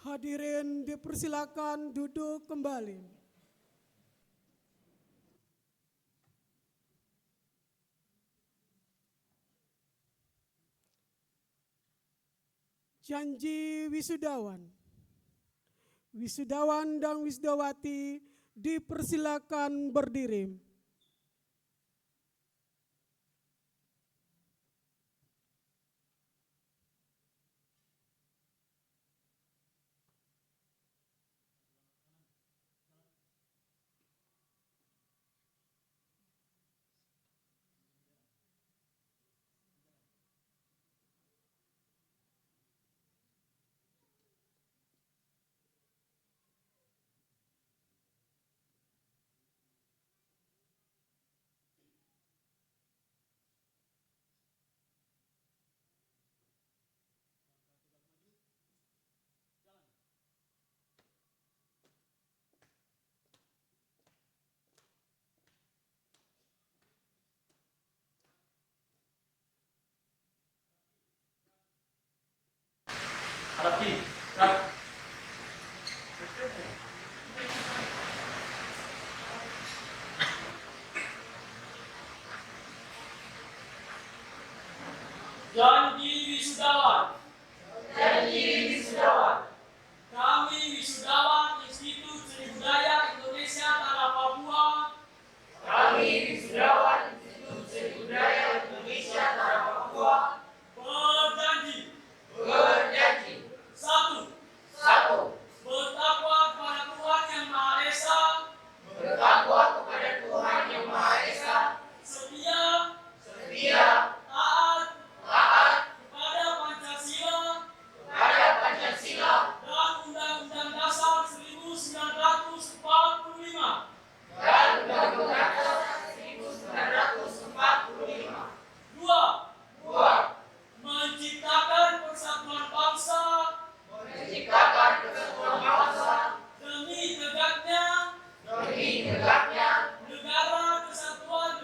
Hadirin dipersilakan duduk kembali. Janji wisudawan. Wisudawan dan wisudawati dipersilakan berdiri.
Janji wisudawan. Kami wisudawan Institut Seni Budaya Indonesia Tanah Papua. Berjanji. Satu. Bertakwa kepada Tuhan Yang Maha Esa. Setia. Taat. Kepada Pancasila. Dan Undang-Undang Dasar 1945. Dua. Menciptakan persatuan bangsa. Demi tegaknya. Negara Kesatuan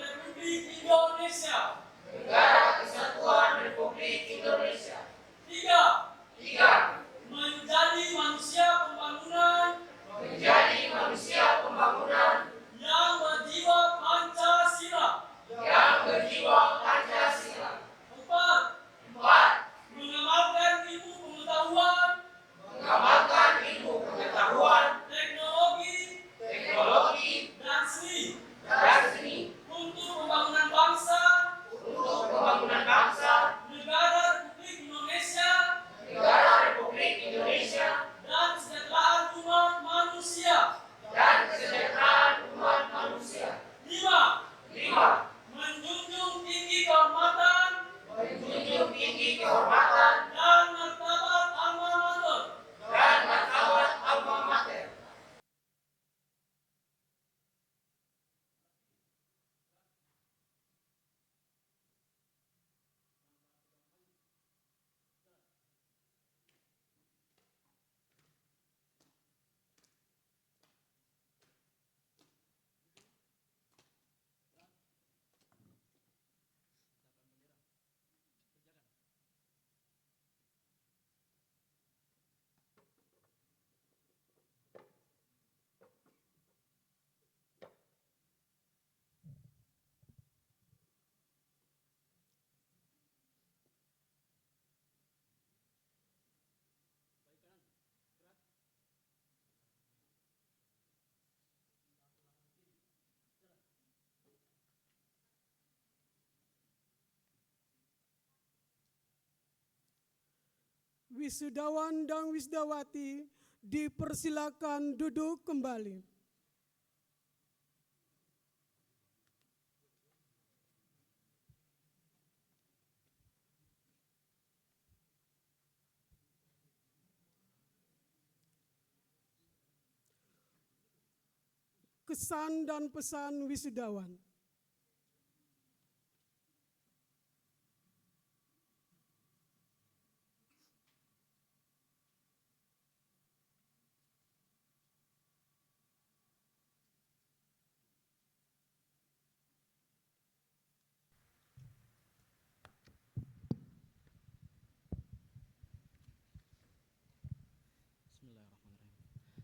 Republik Indonesia. Tiga. Menjadi manusia pembangunan. Yang berjiwa Pancasila. Empat. Mengamalkan ilmu pengetahuan. Teknologi. Dan seni. Untuk pembangunan bangsa. Negara Republik Indonesia. Dan kesejahteraan umat manusia. Lima. Menjunjung tinggi kehormatan. Dan martabat alma mater.
Wisudawan dan wisudawati dipersilakan duduk kembali. Kesan dan pesan wisudawan.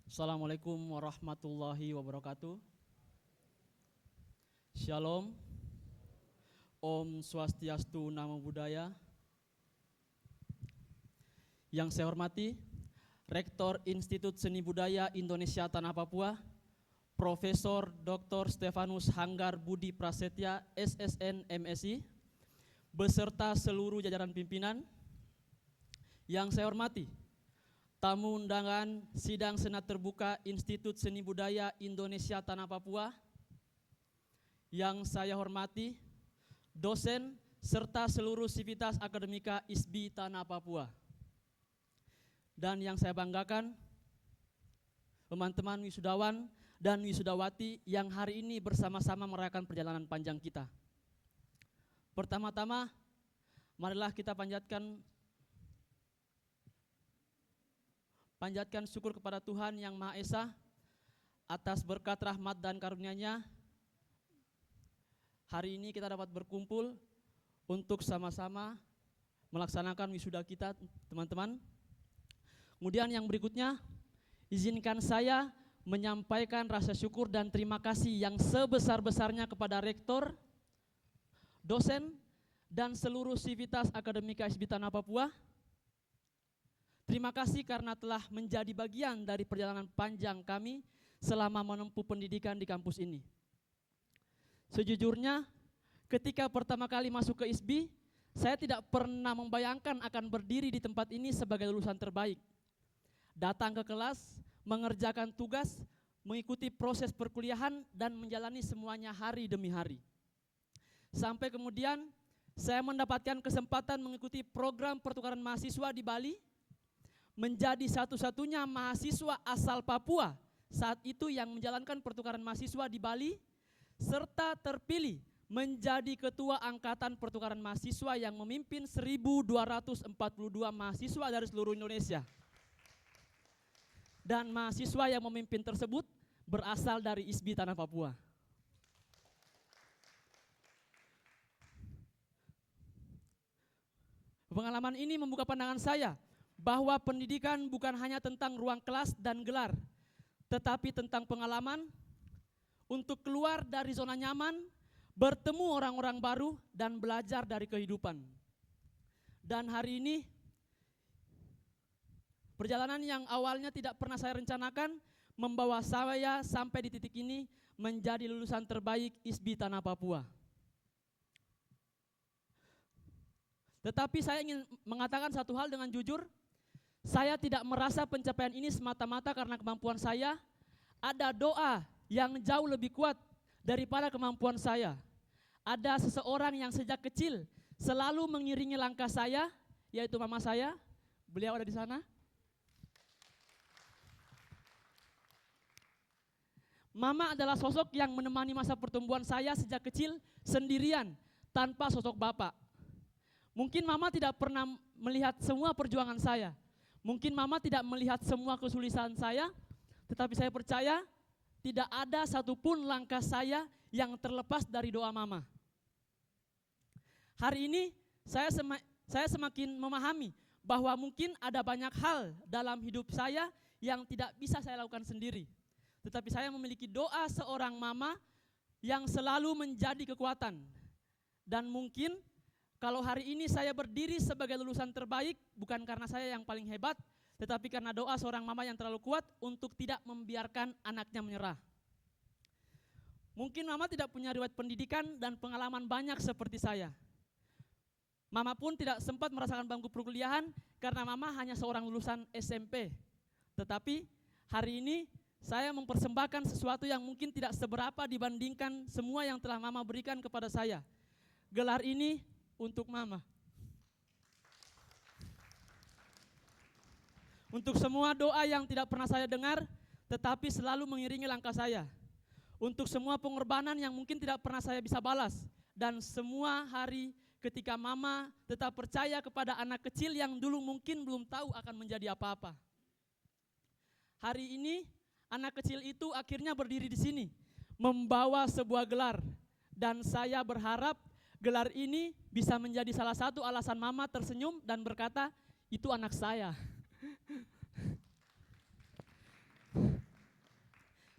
Assalamualaikum warahmatullahi wabarakatuh. Shalom. Om Swastiastu, Namo Buddhaya. Yang saya hormati Rektor Institut Seni Budaya Indonesia Tanah Papua, Profesor Dr. Stefanus Hanggar Budi Prasetya, SSN MSI, beserta seluruh jajaran pimpinan. Yang saya hormati tamu undangan Sidang Senat Terbuka Institut Seni Budaya Indonesia Tanah Papua. Yang saya hormati dosen serta seluruh sivitas akademika ISBI Tanah Papua. Dan yang saya banggakan, teman-teman wisudawan dan wisudawati yang hari ini bersama-sama merayakan perjalanan panjang kita. Pertama-tama, marilah kita panjatkan syukur kepada Tuhan Yang Maha Esa atas berkat rahmat dan karunia-Nya. Hari ini kita dapat berkumpul untuk sama-sama melaksanakan wisuda kita, teman-teman. Kemudian yang berikutnya, izinkan saya menyampaikan rasa syukur dan terima kasih yang sebesar-besarnya kepada Rektor, dosen, dan seluruh sivitas akademika ISBI Tanah Papua. Terima kasih karena telah menjadi bagian dari perjalanan panjang kami selama menempuh pendidikan di kampus ini. Sejujurnya, ketika pertama kali masuk ke ISBI, saya tidak pernah membayangkan akan berdiri di tempat ini sebagai lulusan terbaik. Datang ke kelas, mengerjakan tugas, mengikuti proses perkuliahan, dan menjalani semuanya hari demi hari. Sampai kemudian, saya mendapatkan kesempatan mengikuti program pertukaran mahasiswa di Bali, menjadi satu-satunya mahasiswa asal Papua saat itu yang menjalankan pertukaran mahasiswa di Bali, serta terpilih menjadi ketua angkatan pertukaran mahasiswa yang memimpin 1.242 mahasiswa dari seluruh Indonesia. Dan mahasiswa yang memimpin tersebut berasal dari ISBI Tanah Papua. Pengalaman ini membuka pandangan saya bahwa pendidikan bukan hanya tentang ruang kelas dan gelar, tetapi tentang pengalaman untuk keluar dari zona nyaman, bertemu orang-orang baru, dan belajar dari kehidupan. Dan hari ini, perjalanan yang awalnya tidak pernah saya rencanakan membawa saya sampai di titik ini menjadi lulusan terbaik ISBI Tanah Papua. Tetapi saya ingin mengatakan satu hal dengan jujur, saya tidak merasa pencapaian ini semata-mata karena kemampuan saya. Ada doa yang jauh lebih kuat daripada kemampuan saya. Ada seseorang yang sejak kecil selalu mengiringi langkah saya, yaitu mama saya. Beliau ada di sana. Mama adalah sosok yang menemani masa pertumbuhan saya sejak kecil sendirian, tanpa sosok bapak. Mungkin mama tidak pernah melihat semua perjuangan saya. Mungkin mama tidak melihat semua kesulitan saya, tetapi saya percaya tidak ada satupun langkah saya yang terlepas dari doa mama. Hari ini saya semakin memahami bahwa mungkin ada banyak hal dalam hidup saya yang tidak bisa saya lakukan sendiri. Tetapi saya memiliki doa seorang mama yang selalu menjadi kekuatan. Dan mungkin kalau hari ini saya berdiri sebagai lulusan terbaik bukan karena saya yang paling hebat, tetapi karena doa seorang mama yang terlalu kuat untuk tidak membiarkan anaknya menyerah. Mungkin mama tidak punya riwayat pendidikan dan pengalaman banyak seperti saya. Mama pun tidak sempat merasakan bangku perkuliahan karena mama hanya seorang lulusan SMP. Tetapi hari ini saya mempersembahkan sesuatu yang mungkin tidak seberapa dibandingkan semua yang telah mama berikan kepada saya. Gelar ini untuk mama. Untuk semua doa yang tidak pernah saya dengar, tetapi selalu mengiringi langkah saya. Untuk semua pengorbanan yang mungkin tidak pernah saya bisa balas. Dan semua hari ketika mama tetap percaya kepada anak kecil yang dulu mungkin belum tahu akan menjadi apa-apa. Hari ini anak kecil itu akhirnya berdiri di sini, membawa sebuah gelar. Dan saya berharap gelar ini bisa menjadi salah satu alasan mama tersenyum dan berkata, itu anak saya.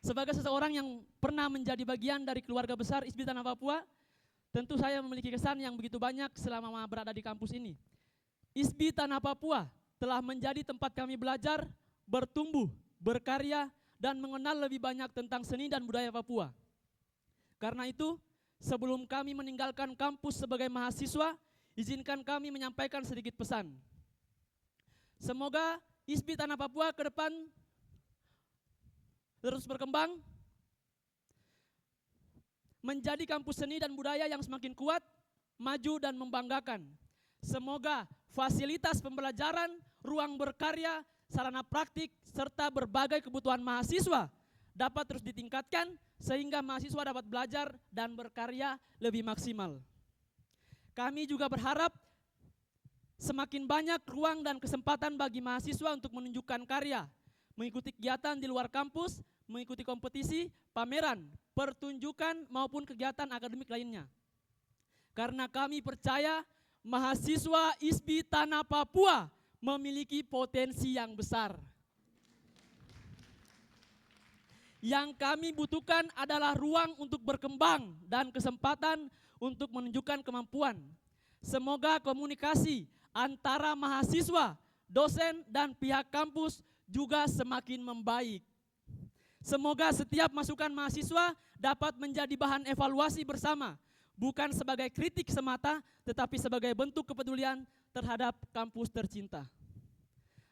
Sebagai seseorang yang pernah menjadi bagian dari keluarga besar ISBI Tanah Papua, tentu saya memiliki kesan yang begitu banyak selama berada di kampus ini. ISBI Tanah Papua telah menjadi tempat kami belajar, bertumbuh, berkarya, dan mengenal lebih banyak tentang seni dan budaya Papua. Karena itu, sebelum kami meninggalkan kampus sebagai mahasiswa, izinkan kami menyampaikan sedikit pesan. Semoga ISBI Tanah Papua ke depan terus berkembang, menjadi kampus seni dan budaya yang semakin kuat, maju dan membanggakan. Semoga fasilitas pembelajaran, ruang berkarya, sarana praktik, serta berbagai kebutuhan mahasiswa dapat terus ditingkatkan sehingga mahasiswa dapat belajar dan berkarya lebih maksimal. Kami juga berharap semakin banyak ruang dan kesempatan bagi mahasiswa untuk menunjukkan karya, mengikuti kegiatan di luar kampus, mengikuti kompetisi, pameran, pertunjukan maupun kegiatan akademik lainnya. Karena kami percaya mahasiswa ISBI Tanah Papua memiliki potensi yang besar. Yang kami butuhkan adalah ruang untuk berkembang dan kesempatan untuk menunjukkan kemampuan. Semoga komunikasi antara mahasiswa, dosen, dan pihak kampus juga semakin membaik. Semoga setiap masukan mahasiswa dapat menjadi bahan evaluasi bersama, bukan sebagai kritik semata, tetapi sebagai bentuk kepedulian terhadap kampus tercinta.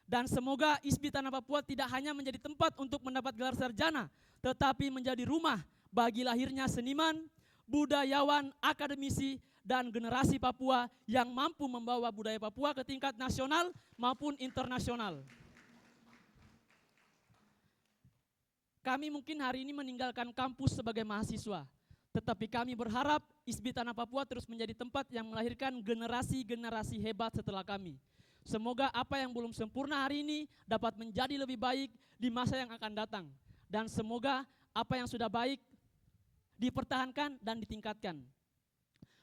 Dan semoga ISBI Tanah Papua tidak hanya menjadi tempat untuk mendapat gelar sarjana, tetapi menjadi rumah bagi lahirnya seniman, budayawan, akademisi, dan generasi Papua yang mampu membawa budaya Papua ke tingkat nasional maupun internasional. Kami mungkin hari ini meninggalkan kampus sebagai mahasiswa, tetapi kami berharap ISBI Tanah Papua terus menjadi tempat yang melahirkan generasi-generasi hebat setelah kami. Semoga apa yang belum sempurna hari ini dapat menjadi lebih baik di masa yang akan datang. Dan semoga apa yang sudah baik dipertahankan dan ditingkatkan.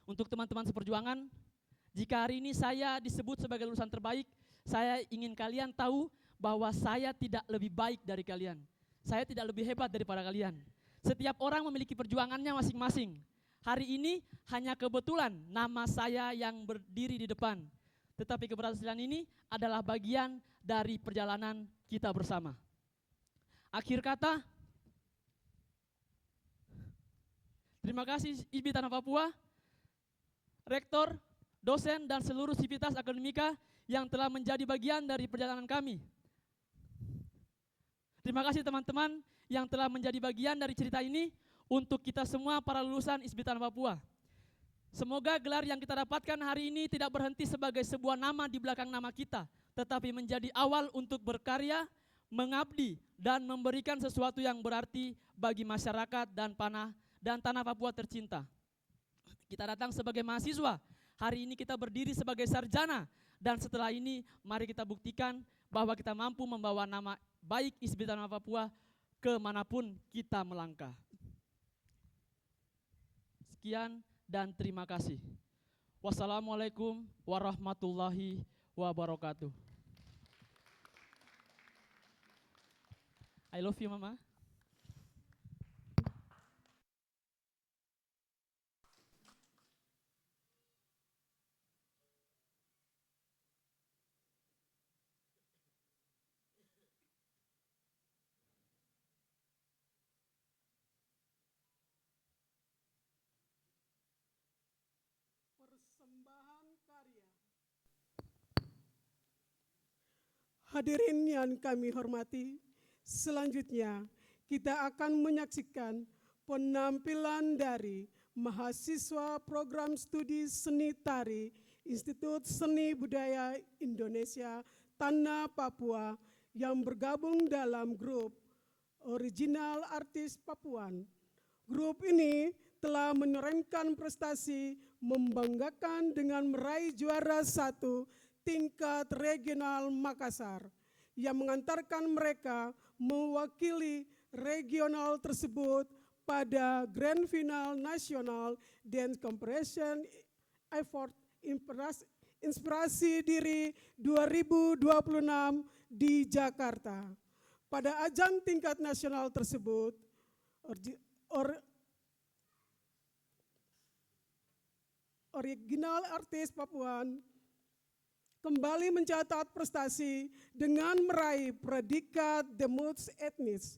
Untuk teman-teman seperjuangan, jika hari ini saya disebut sebagai lulusan terbaik, saya ingin kalian tahu bahwa saya tidak lebih baik dari kalian. Saya tidak lebih hebat daripada kalian. Setiap orang memiliki perjuangannya masing-masing. Hari ini hanya kebetulan nama saya yang berdiri di depan. Tetapi keberhasilan ini adalah bagian dari perjalanan kita bersama. Akhir kata, terima kasih ISBI Tanah Papua, rektor, dosen, dan seluruh sivitas akademika yang telah menjadi bagian dari perjalanan kami. Terima kasih teman-teman yang telah menjadi bagian dari cerita ini untuk kita semua para lulusan ISBI Tanah Papua. Semoga gelar yang kita dapatkan hari ini tidak berhenti sebagai sebuah nama di belakang nama kita, tetapi menjadi awal untuk berkarya, mengabdi, dan memberikan sesuatu yang berarti bagi masyarakat dan tanah Papua tercinta. Kita datang sebagai mahasiswa, hari ini kita berdiri sebagai sarjana, dan setelah ini mari kita buktikan bahwa kita mampu membawa nama baik ISBI Tanah Papua kemanapun kita melangkah. Sekian dan terima kasih. Wassalamualaikum warahmatullahi wabarakatuh. I love you, Mama.
Persembahan karya. Hadirin yang kami hormati, selanjutnya kita akan menyaksikan penampilan dari mahasiswa program studi seni tari Institut Seni Budaya Indonesia Tanah Papua yang bergabung dalam grup Original Artis Papuan. Grup ini telah menorehkan prestasi membanggakan dengan meraih juara 1 tingkat regional Makassar yang mengantarkan mereka mewakili regional tersebut pada Grand Final Nasional Dance Competition Effort Inspirasi Diri 2026 di Jakarta. Pada ajang tingkat nasional tersebut, original artis Papuan kembali mencatat prestasi dengan meraih predikat The Most Etnis.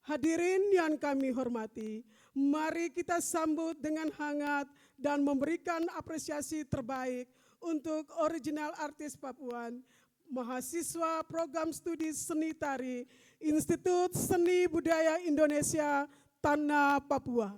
Hadirin yang kami hormati, mari kita sambut dengan hangat dan memberikan apresiasi terbaik untuk original artis Papuan, mahasiswa program studi seni tari Institut Seni Budaya Indonesia Tanah Papua.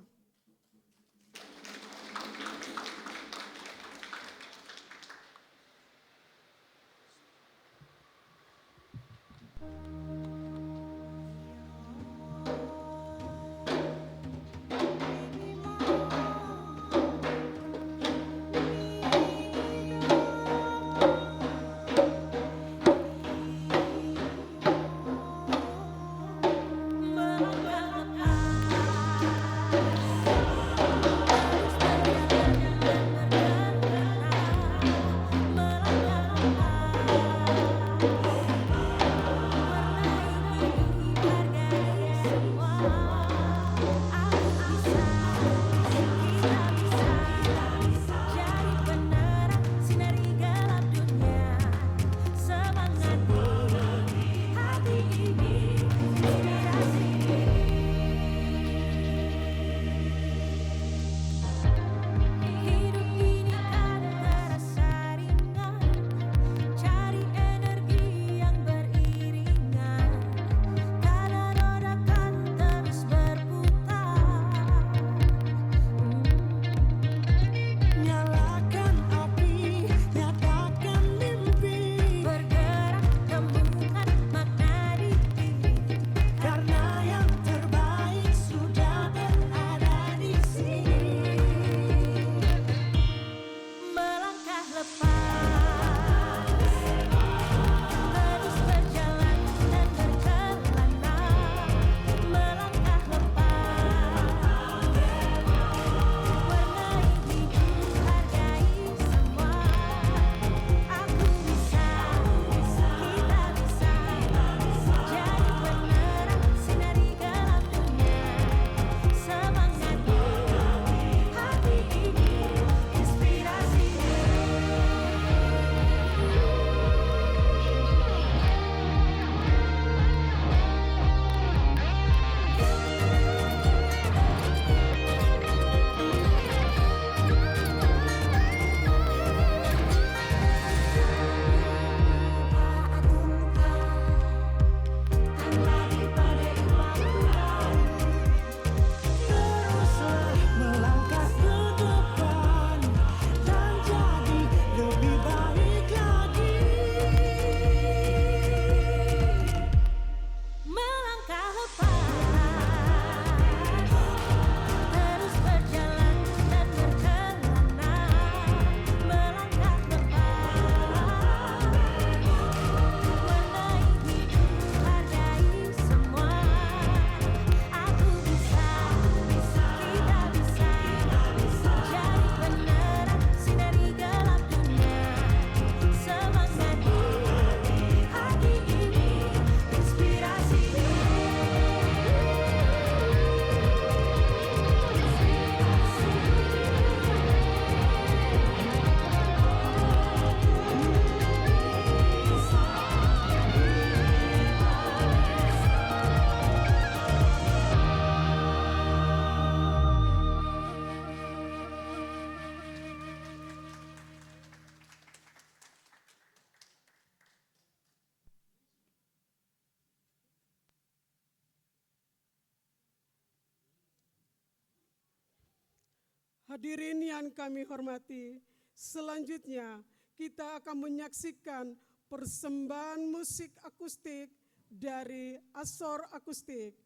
Hadirin yang kami hormati, selanjutnya kita akan menyaksikan persembahan musik akustik dari Asor Akustik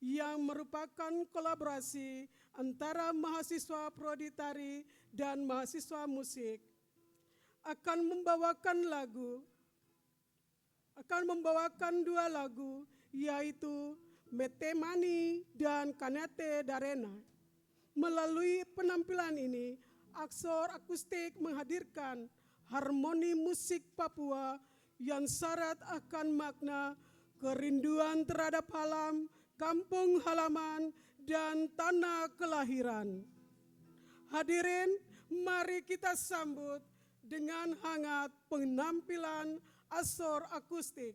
yang merupakan kolaborasi antara mahasiswa prodi tari dan mahasiswa musik. Akan membawakan dua lagu, yaitu Metemani dan Kanate Darena. Melalui penampilan ini, Asor Akustik menghadirkan harmoni musik Papua yang syarat akan makna kerinduan terhadap alam, kampung halaman, dan tanah kelahiran. Hadirin, mari kita sambut dengan hangat penampilan Asor akustik.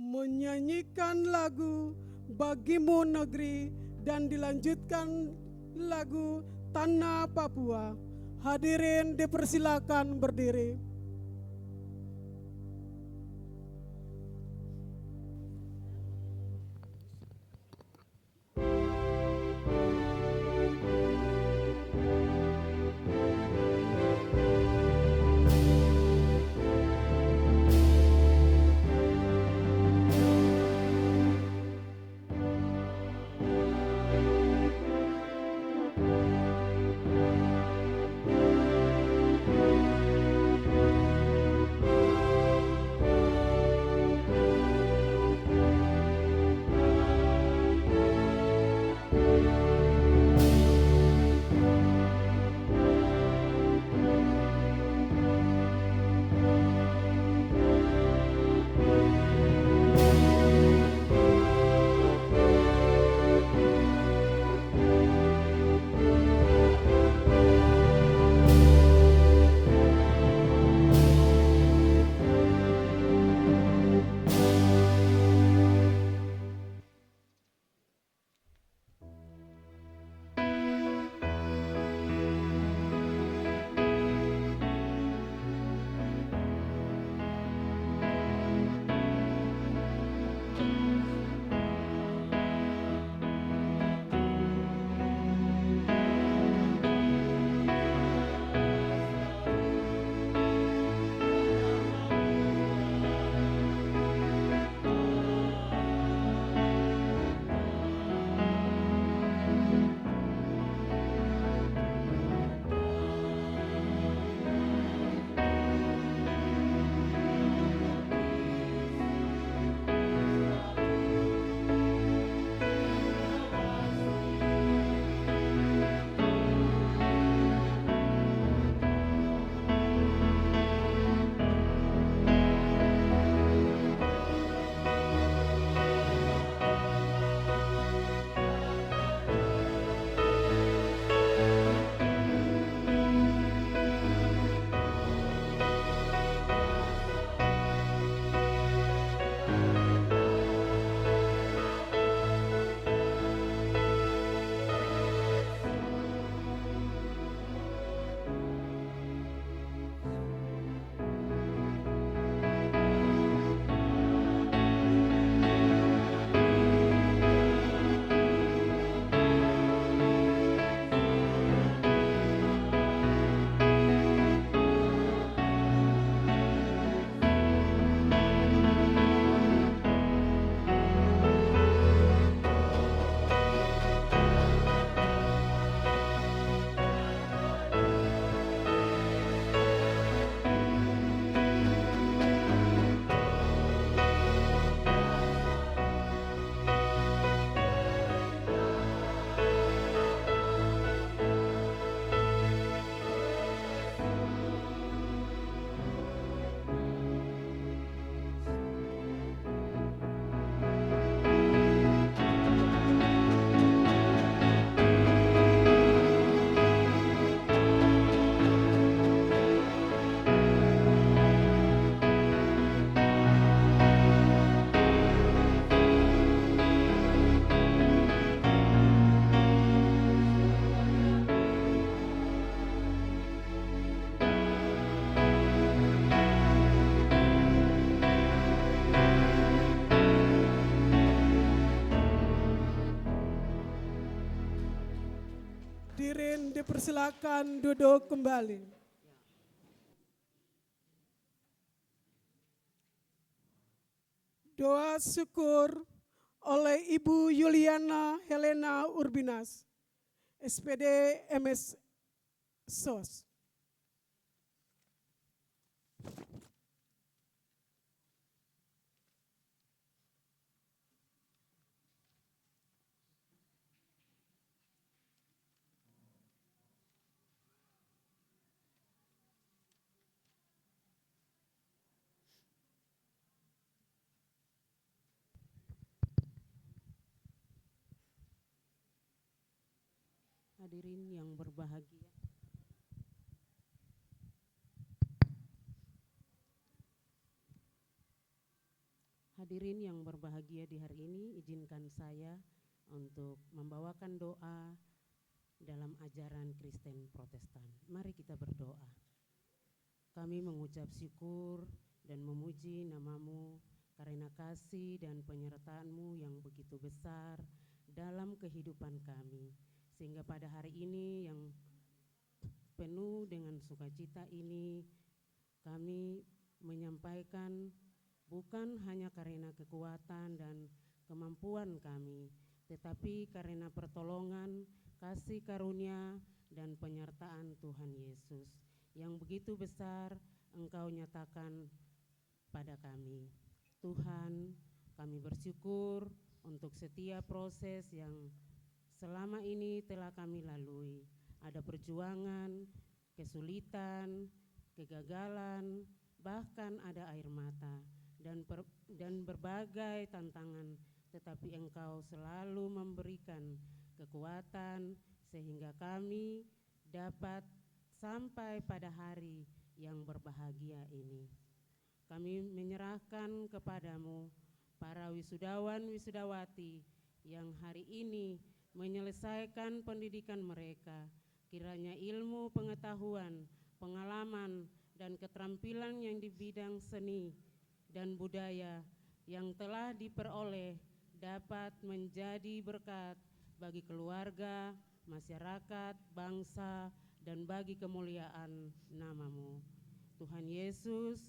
menyanyikan lagu Bagimu Negeri dan dilanjutkan lagu Tanah Papua. Hadirin dipersilakan berdiri. Hadirin dipersilakan duduk kembali. Doa syukur oleh Ibu Yuliana Helena Urbinas, SPD MS SOS.
Hadirin yang berbahagia, Hadirin yang berbahagia di hari ini, izinkan saya untuk membawakan doa dalam ajaran Kristen Protestan. Mari kita berdoa. Kami mengucap syukur dan memuji nama-Mu karena kasih dan penyertaan-Mu yang begitu besar dalam kehidupan kami. Sehingga pada hari ini yang penuh dengan sukacita ini, kami menyampaikan bukan hanya karena kekuatan dan kemampuan kami, tetapi karena pertolongan, kasih karunia, dan penyertaan Tuhan Yesus yang begitu besar Engkau nyatakan pada kami. Tuhan, kami bersyukur untuk setiap proses yang selama ini telah kami lalui. Ada perjuangan, kesulitan, kegagalan, bahkan ada air mata dan berbagai tantangan, tetapi Engkau selalu memberikan kekuatan sehingga kami dapat sampai pada hari yang berbahagia ini. Kami menyerahkan kepadamu para wisudawan wisudawati yang hari ini menyelesaikan pendidikan mereka. Kiranya ilmu, pengetahuan, pengalaman, dan keterampilan yang di bidang seni dan budaya yang telah diperoleh dapat menjadi berkat bagi keluarga, masyarakat, bangsa, dan bagi kemuliaan nama-Mu. Tuhan Yesus,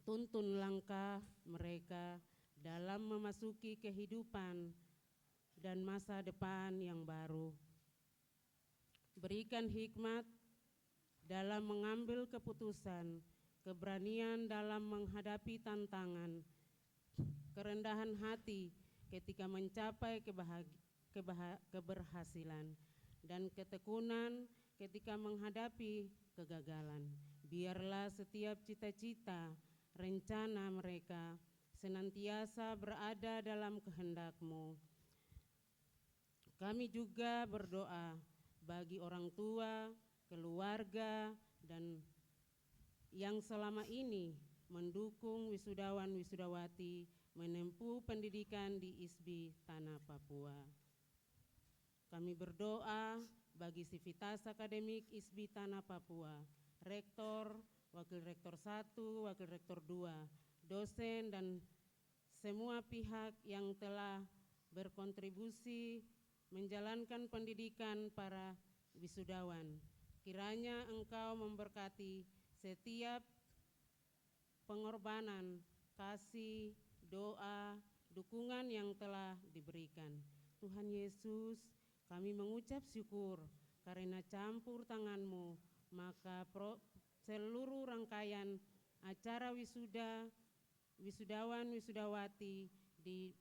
tuntun langkah mereka dalam memasuki kehidupan dan masa depan yang baru. Berikan hikmat dalam mengambil keputusan, keberanian dalam menghadapi tantangan, kerendahan hati ketika mencapai keberhasilan, dan ketekunan ketika menghadapi kegagalan. Biarlah setiap cita-cita, rencana mereka senantiasa berada dalam kehendak-Mu. Kami juga berdoa bagi orang tua, keluarga, dan yang selama ini mendukung wisudawan-wisudawati menempuh pendidikan di ISBI Tanah Papua. Kami berdoa bagi Sivitas Akademik ISBI Tanah Papua, Rektor, Wakil Rektor 1, Wakil Rektor 2, dosen, dan semua pihak yang telah berkontribusi menjalankan pendidikan para wisudawan. Kiranya Engkau memberkati setiap pengorbanan, kasih, doa, dukungan yang telah diberikan. Tuhan Yesus, kami mengucap syukur karena campur tangan-Mu, maka seluruh rangkaian acara wisuda, wisudawan, wisudawati di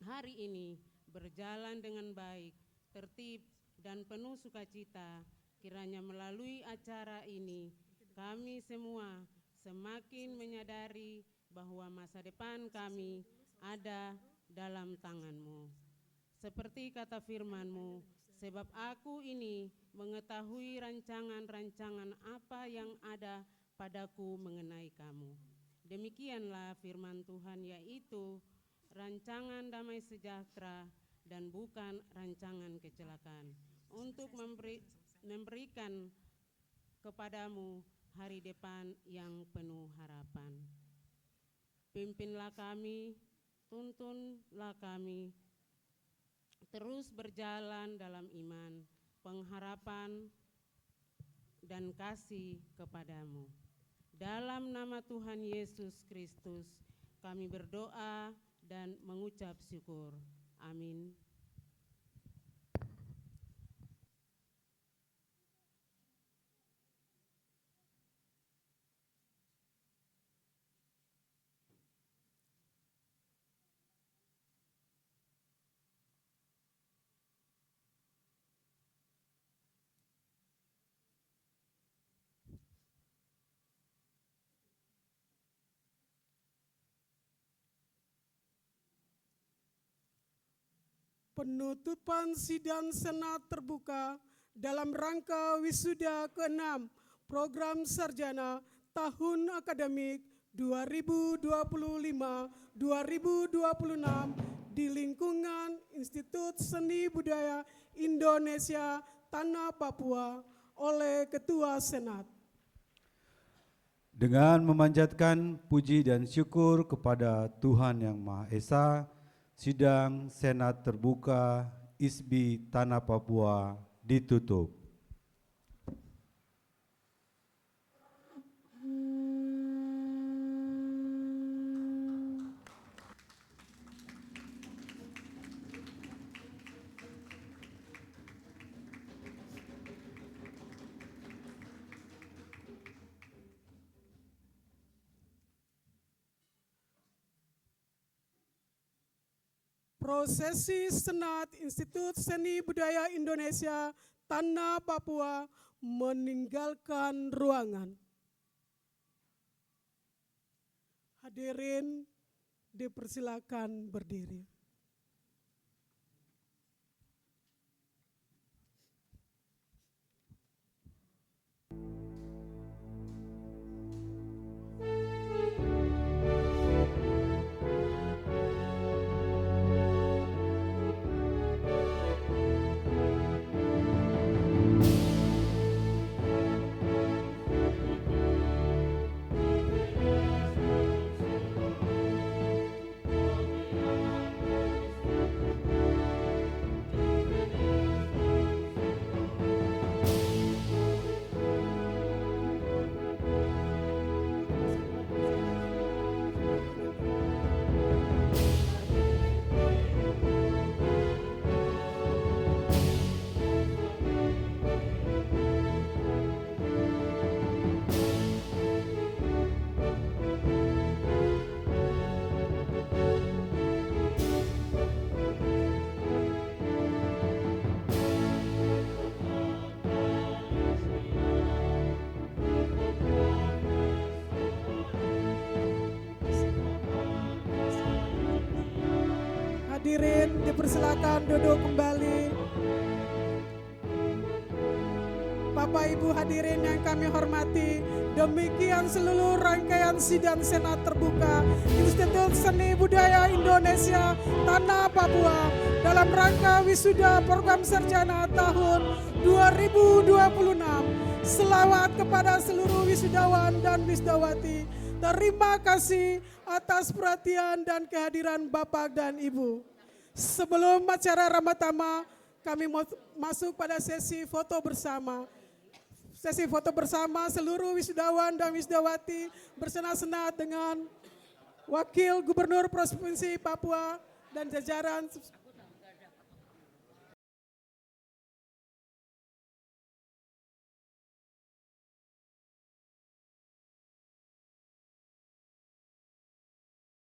hari ini berjalan dengan baik, tertib, dan penuh sukacita. Kiranya melalui acara ini kami semua semakin menyadari bahwa masa depan kami ada dalam tangan-Mu. Seperti kata firman-Mu, sebab aku ini mengetahui rancangan-rancangan apa yang ada padaku mengenai kamu. Demikianlah firman Tuhan, yaitu rancangan damai sejahtera dan bukan rancangan kecelakaan, untuk memberikan kepadamu hari depan yang penuh harapan. Pimpinlah kami, tuntunlah kami, terus berjalan dalam iman, pengharapan, dan kasih kepadamu. Dalam nama Tuhan Yesus Kristus, kami berdoa dan mengucap syukur. Amin.
Penutupan sidang Senat terbuka dalam rangka wisuda ke-6 program sarjana tahun akademik 2025-2026 di lingkungan Institut Seni Budaya Indonesia Tanah Papua oleh Ketua Senat.
Dengan memanjatkan puji dan syukur kepada Tuhan Yang Maha Esa, sidang Senat terbuka ISBI Tanah Papua ditutup.
Prosesi Senat Institut Seni Budaya Indonesia Tanah Papua meninggalkan ruangan. Hadirin dipersilakan berdiri. Hadirin dipersilakan duduk kembali. Bapak Ibu hadirin yang kami hormati, demikian seluruh rangkaian sidang Senat terbuka Institut Seni Budaya Indonesia Tanah Papua dalam rangka wisuda program sarjana tahun 2026. Selawat kepada seluruh wisudawan dan wisudawati. Terima kasih atas perhatian dan kehadiran Bapak dan Ibu. Sebelum acara Ramatama, kami mau masuk pada sesi foto bersama. Sesi foto bersama seluruh wisudawan dan wisudawati bersenat-senat dengan Wakil Gubernur Provinsi Papua dan jajaran